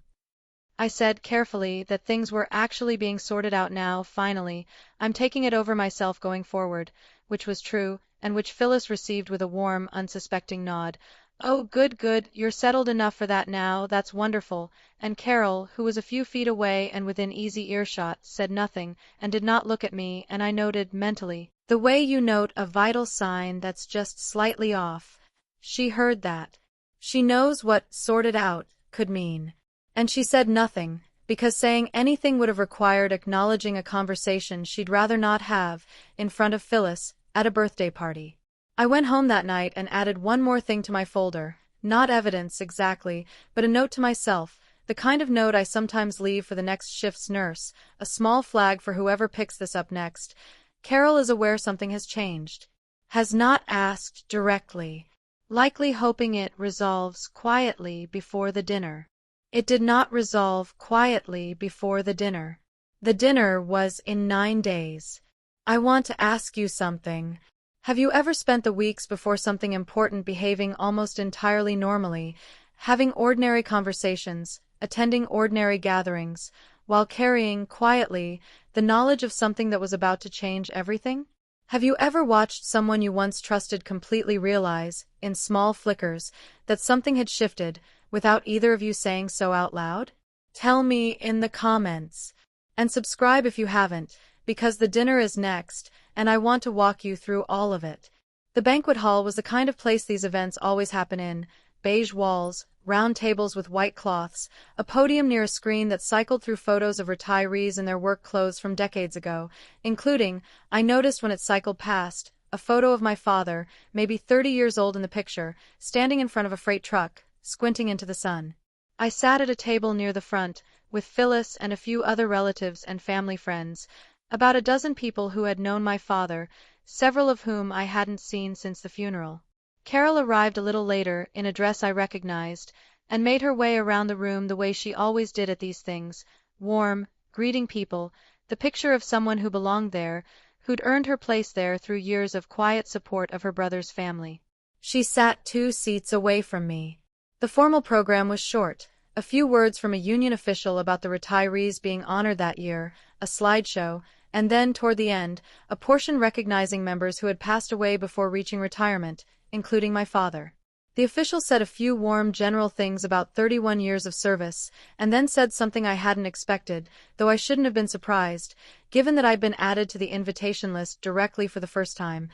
I said carefully that things were actually being sorted out now, finally. I'm taking it over myself going forward, which was true, and which Phyllis received with a warm, unsuspecting nod. "Oh, good, you're settled enough for that now, that's wonderful," and Carol, who was a few feet away and within easy earshot, said nothing, and did not look at me, and I noted, mentally, the way you note a vital sign that's just slightly off. She heard that. She knows what sorted out could mean. And she said nothing, because saying anything would have required acknowledging a conversation she'd rather not have, in front of Phyllis, at a birthday party. I went home that night and added one more thing to my folder, not evidence exactly, but a note to myself, the kind of note I sometimes leave for the next shift's nurse, a small flag for whoever picks this up next. Carol is aware something has changed. Has not asked directly. Likely hoping it resolves quietly before the dinner. It did not resolve quietly before the dinner. The dinner was in 9 days. I want to ask you something. Have you ever spent the weeks before something important behaving almost entirely normally, having ordinary conversations, attending ordinary gatherings, while carrying, quietly, the knowledge of something that was about to change everything? Have you ever watched someone you once trusted completely realize, in small flickers, that something had shifted, without either of you saying so out loud? Tell me in the comments. And subscribe if you haven't, because the dinner is next, and I want to walk you through all of it. The banquet hall was the kind of place these events always happen in: beige walls, round tables with white cloths, a podium near a screen that cycled through photos of retirees in their work clothes from decades ago, including, I noticed when it cycled past, a photo of my father, maybe 30 years old in the picture, standing in front of a freight truck, squinting into the sun. I sat at a table near the front, with Phyllis and a few other relatives and family friends, about a dozen people who had known my father, several of whom I hadn't seen since the funeral. Carol arrived a little later, in a dress I recognized, and made her way around the room the way she always did at these things, warm, greeting people, the picture of someone who belonged there, who'd earned her place there through years of quiet support of her brother's family. She sat 2 seats away from me. The formal program was short, a few words from a union official about the retirees being honored that year, a slideshow, and then, toward the end, a portion recognizing members who had passed away before reaching retirement, including my father. The official said a few warm general things about 31 years of service, and then said something I hadn't expected, though I shouldn't have been surprised, given that I'd been added to the invitation list directly for the first time.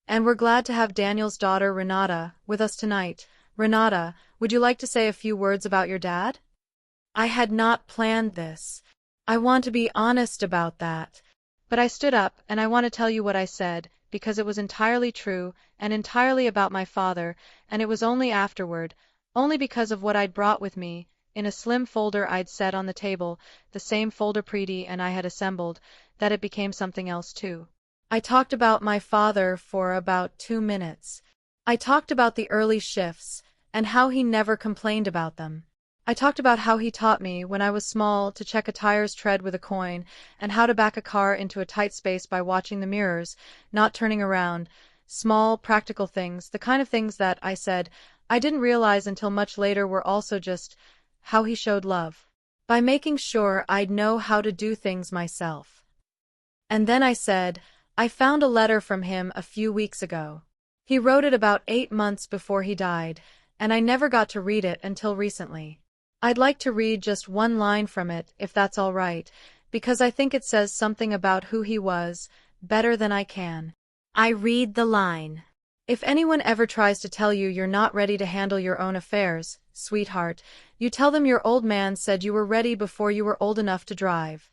"And we're glad to have Daniel's daughter Renata with us tonight. Renata, would you like to say a few words about your dad? I had not planned this. I want to be honest about that. But I stood up, and I want to tell you what I said, because it was entirely true, and entirely about my father, and it was only afterward, only because of what I'd brought with me, in a slim folder I'd set on the table, the same folder Preeti and I had assembled, that it became something else too. I talked about my father for about 2 minutes. I talked about the early shifts, and how he never complained about them. I talked about how he taught me, when I was small, to check a tire's tread with a coin, and how to back a car into a tight space by watching the mirrors, not turning around. Small, practical things, the kind of things that, I said, I didn't realize until much later were also just how he showed love. By making sure I'd know how to do things myself. And then I said, I found a letter from him a few weeks ago. He wrote it about 8 months before he died, and I never got to read it until recently. I'd like to read just one line from it, if that's all right, because I think it says something about who he was, better than I can. I read the line. If anyone ever tries to tell you you're not ready to handle your own affairs, sweetheart, you tell them your old man said you were ready before you were old enough to drive.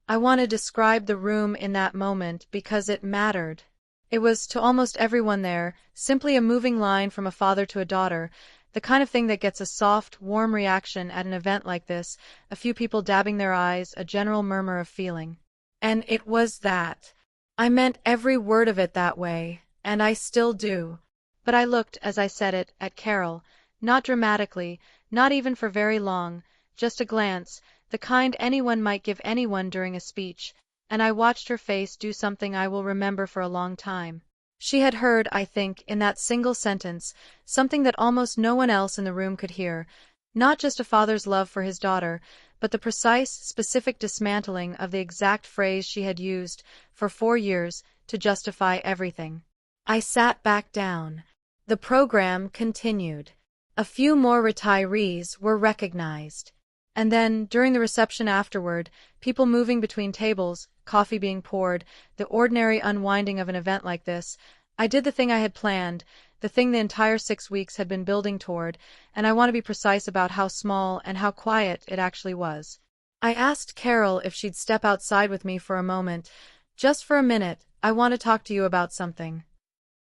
I want to describe the room in that moment because it mattered. It was, to almost everyone there, simply a moving line from a father to a daughter, the kind of thing that gets a soft, warm reaction at an event like this, a few people dabbing their eyes, a general murmur of feeling. And it was that. I meant every word of it that way, and I still do. But I looked, as I said it, at Carol, not dramatically, not even for very long, just a glance, the kind anyone might give anyone during a speech, and I watched her face do something I will remember for a long time. She had heard, I think, in that single sentence, something that almost no one else in the room could hear, not just a father's love for his daughter, but the precise, specific dismantling of the exact phrase she had used, for 4 years, to justify everything. I sat back down. The program continued. A few more retirees were recognized. And then, during the reception afterward, people moving between tables, coffee being poured, the ordinary unwinding of an event like this, I did the thing I had planned, the thing the entire 6 weeks had been building toward, and I want to be precise about how small and how quiet it actually was. I asked Carol if she'd step outside with me for a moment. Just for a minute, I want to talk to you about something.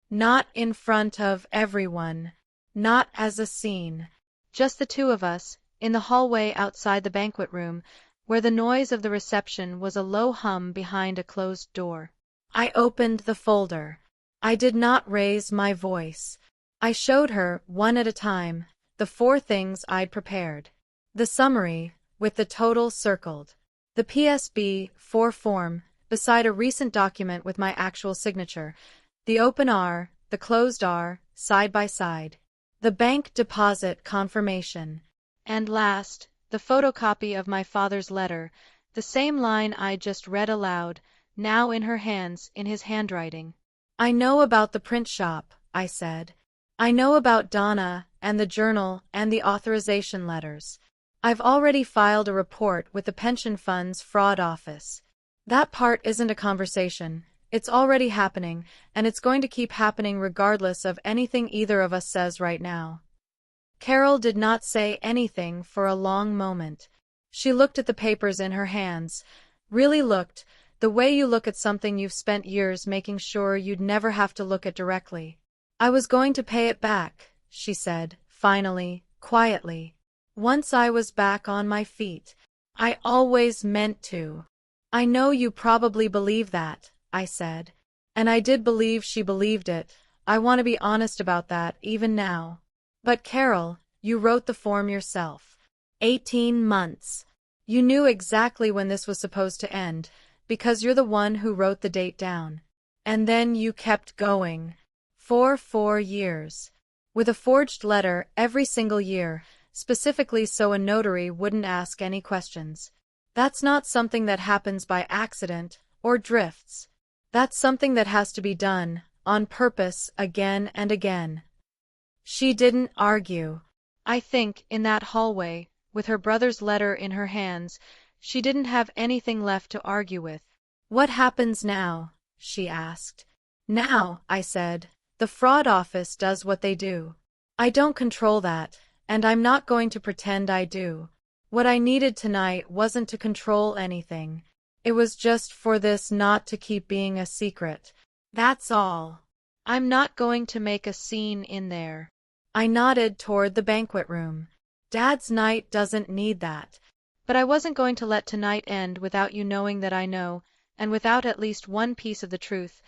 Not in front of everyone. Not as a scene. Just the two of us, in the hallway outside the banquet room, where the noise of the reception was a low hum behind a closed door. I opened the folder. I did not raise my voice. I showed her, one at a time, the 4 things I'd prepared. The summary, with the total circled. The PSB 4 form, beside a recent document with my actual signature. The open R, the closed R, side by side. The bank deposit confirmation. And last, the photocopy of my father's letter, the same line I just read aloud, now in her hands, in his handwriting. I know about the print shop, I said. I know about Donna, and the journal, and the authorization letters. I've already filed a report with the pension fund's fraud office. That part isn't a conversation. It's already happening, and it's going to keep happening regardless of anything either of us says right now. Carol did not say anything for a long moment. She looked at the papers in her hands. Really looked, the way you look at something you've spent years making sure you'd never have to look at directly. I was going to pay it back, she said, finally, quietly. Once I was back on my feet. I always meant to. I know you probably believe that, I said. And I did believe she believed it. I want to be honest about that, even now. But Carol, you wrote the form yourself. 18 months. You knew exactly when this was supposed to end, because you're the one who wrote the date down. And then you kept going. For 4 years. With a forged letter every single year, specifically so a notary wouldn't ask any questions. That's not something that happens by accident, or drifts. That's something that has to be done, on purpose, again and again. She didn't argue. I think, in that hallway, with her brother's letter in her hands, she didn't have anything left to argue with. What happens now? She asked. Now, I said, the fraud office does what they do. I don't control that, and I'm not going to pretend I do. What I needed tonight wasn't to control anything. It was just for this not to keep being a secret. That's all. I'm not going to make a scene in there. I nodded toward the banquet room. Dad's night doesn't need that. But I wasn't going to let tonight end without you knowing that I know, and without at least one piece of the truth.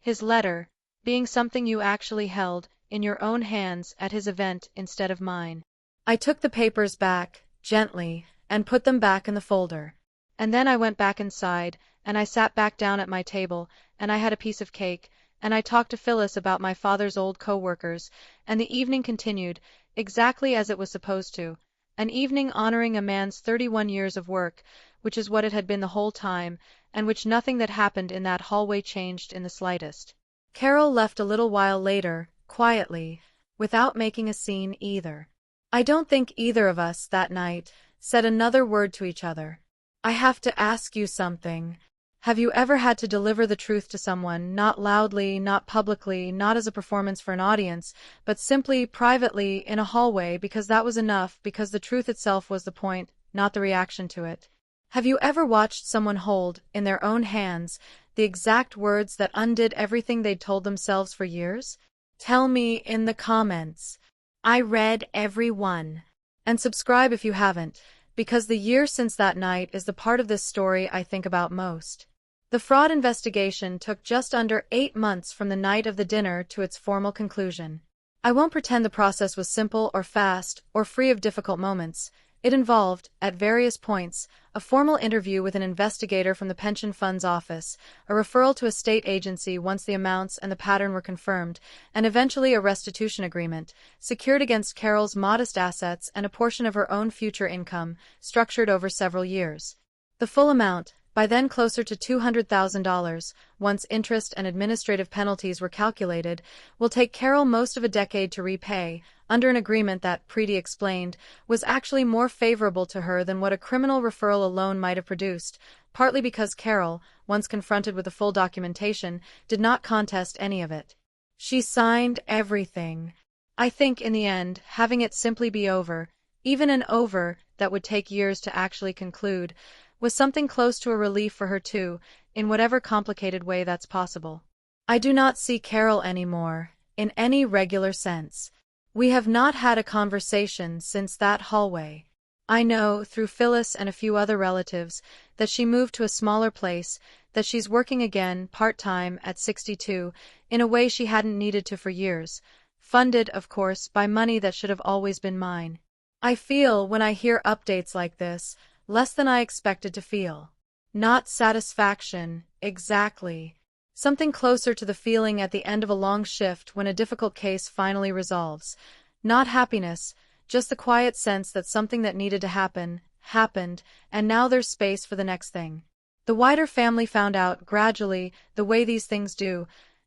His letter, being something you actually held in your own hands at his event instead of mine. I took the papers back, gently, and put them back in the folder. And then I went back inside, and I sat back down at my table, and I had a piece of cake, and I talked to Phyllis about my father's old co-workers, and the evening continued, exactly as it was supposed to, an evening honoring a man's 31 years of work, which is what it had been the whole time, and which nothing that happened in that hallway changed in the slightest. Carol left a little while later, quietly, without making a scene either. I don't think either of us, that night, said another word to each other. I have to ask you something. Have you ever had to deliver the truth to someone, not loudly, not publicly, not as a performance for an audience, but simply, privately, in a hallway, because that was enough, because the truth itself was the point, not the reaction to it? Have you ever watched someone hold, in their own hands, the exact words that undid everything they'd told themselves for years? Tell me in the comments. I read every one. And subscribe if you haven't, because the year since that night is the part of this story I think about most. The fraud investigation took just under 8 months from the night of the dinner to its formal conclusion. I won't pretend the process was simple or fast or free of difficult moments. It involved, at various points, a formal interview with an investigator from the pension fund's office, a referral to a state agency once the amounts and the pattern were confirmed, and eventually a restitution agreement, secured against Carol's modest assets and a portion of her own future income, structured over several years. The full amount, by then closer to $200,000, once interest and administrative penalties were calculated, will take Carol most of a decade to repay, under an agreement that, Preety explained, was actually more favorable to her than what a criminal referral alone might have produced, partly because Carol, once confronted with the full documentation, did not contest any of it. She signed everything. I think, in the end, having it simply be over, even an over that would take years to actually conclude, was something close to a relief for her too, in whatever complicated way that's possible. I do not see Carol anymore, in any regular sense. We have not had a conversation since that hallway. I know, through Phyllis and a few other relatives, that she moved to a smaller place, that she's working again, part-time, at 62, in a way she hadn't needed to for years, funded, of course, by money that should have always been mine. I feel, when I hear updates like this, less than I expected to feel. Not satisfaction, exactly. Something closer to the feeling at the end of a long shift when a difficult case finally resolves. Not happiness, just the quiet sense that something that needed to happen, happened, and now there's space for the next thing. The wider family found out, gradually, the way these things do,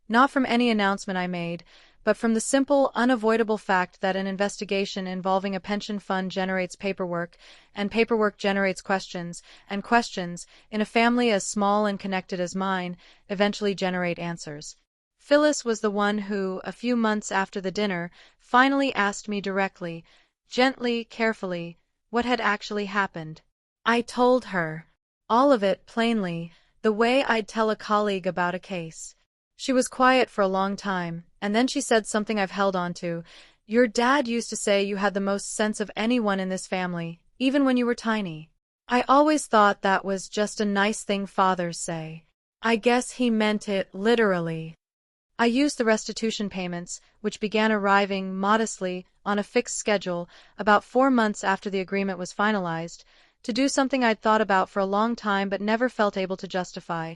not from any announcement I made, but from the simple, unavoidable fact that an investigation involving a pension fund generates paperwork, and paperwork generates questions, and questions, in a family as small and connected as mine, eventually generate answers. Phyllis was the one who, a few months after the dinner, finally asked me directly, gently, carefully, what had actually happened. I told her. All of it, plainly, the way I'd tell a colleague about a case. She was quiet for a long time, and then she said something I've held on to. Your dad used to say you had the most sense of anyone in this family, even when you were tiny. I always thought that was just a nice thing fathers say. I guess he meant it literally. I used the restitution payments, which began arriving modestly on a fixed schedule about 4 months after the agreement was finalized, to do something I'd thought about for a long time but never felt able to justify.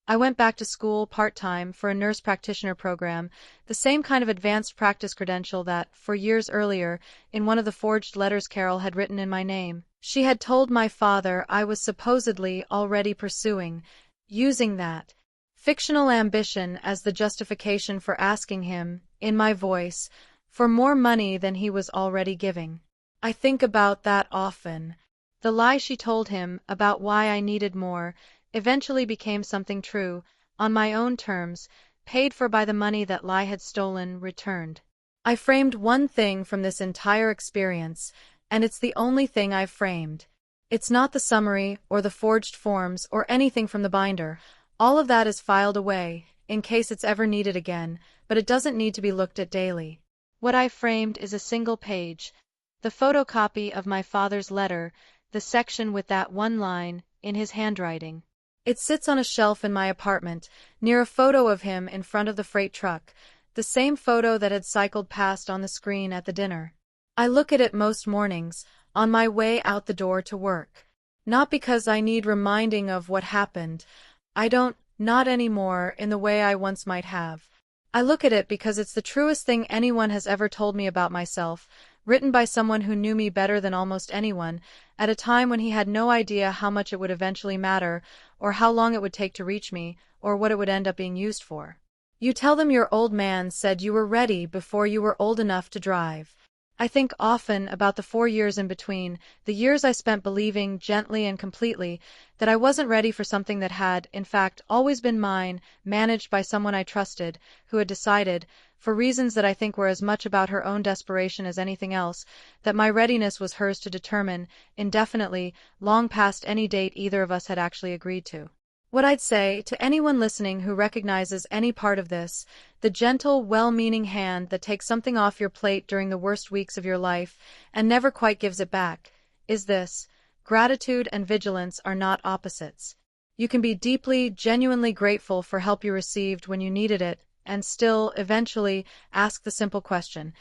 I went back to school part-time for a nurse practitioner program, the same kind of advanced practice credential that, 4 years earlier, in one of the forged letters Carol had written in my name, she had told my father I was supposedly already pursuing, using that fictional ambition as the justification for asking him, in my voice, for more money than he was already giving. I think about that often. The lie she told him about why I needed more eventually became something true, on my own terms, paid for by the money that lie had stolen, returned. I framed one thing from this entire experience, and it's the only thing I've framed. It's not the summary, or the forged forms, or anything from the binder. All of that is filed away, in case it's ever needed again, but it doesn't need to be looked at daily. What I framed is a single page, the photocopy of my father's letter, the section with that one line, in his handwriting. It sits on a shelf in my apartment, near a photo of him in front of the freight truck, the same photo that had cycled past on the screen at the dinner. I look at it most mornings, on my way out the door to work. Not because I need reminding of what happened. I don't, not anymore, in the way I once might have. I look at it because it's the truest thing anyone has ever told me about myself, written by someone who knew me better than almost anyone, at a time when he had no idea how much it would eventually matter, or how long it would take to reach me, or what it would end up being used for. You tell them your old man said you were ready before you were old enough to drive. I think often about the 4 years in between, the years I spent believing gently and completely that I wasn't ready for something that had, in fact, always been mine, managed by someone I trusted, who had decided, for reasons that I think were as much about her own desperation as anything else, that my readiness was hers to determine, indefinitely, long past any date either of us had actually agreed to. What I'd say, to anyone listening who recognizes any part of this, the gentle, well-meaning hand that takes something off your plate during the worst weeks of your life and never quite gives it back, is this: gratitude and vigilance are not opposites. You can be deeply, genuinely grateful for help you received when you needed it, and still, eventually, ask the simple question: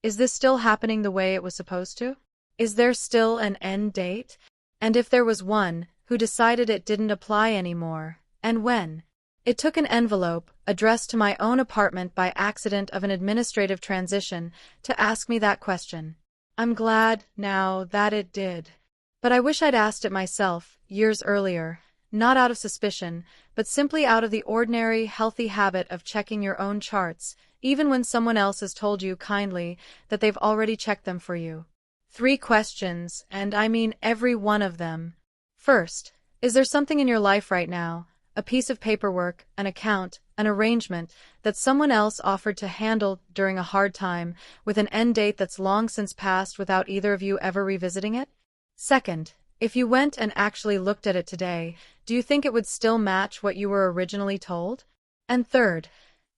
is this still happening the way it was supposed to? Is there still an end date? And if there was one, who decided it didn't apply anymore, and when? It took an envelope, addressed to my own apartment by accident of an administrative transition, to ask me that question. I'm glad, now, that it did. But I wish I'd asked it myself, years earlier, not out of suspicion, but simply out of the ordinary, healthy habit of checking your own charts, even when someone else has told you kindly that they've already checked them for you. 3 questions, and I mean every one of them. First, is there something in your life right now, a piece of paperwork, an account, an arrangement, that someone else offered to handle during a hard time, with an end date that's long since passed without either of you ever revisiting it? Second, if you went and actually looked at it today, do you think it would still match what you were originally told? And third,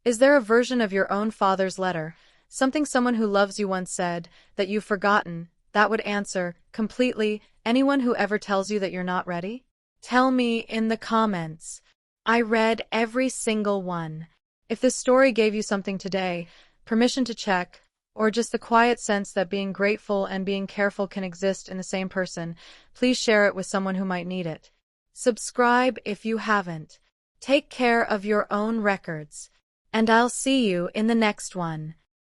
is there a version of your own father's letter, something someone who loves you once said, that you've forgotten, that would answer, completely, anyone who ever tells you that you're not ready? Tell me in the comments. I read every single one. If this story gave you something today, permission to check, or just the quiet sense that being grateful and being careful can exist in the same person, please share it with someone who might need it. Subscribe if you haven't. Take care of your own records. And I'll see you in the next one.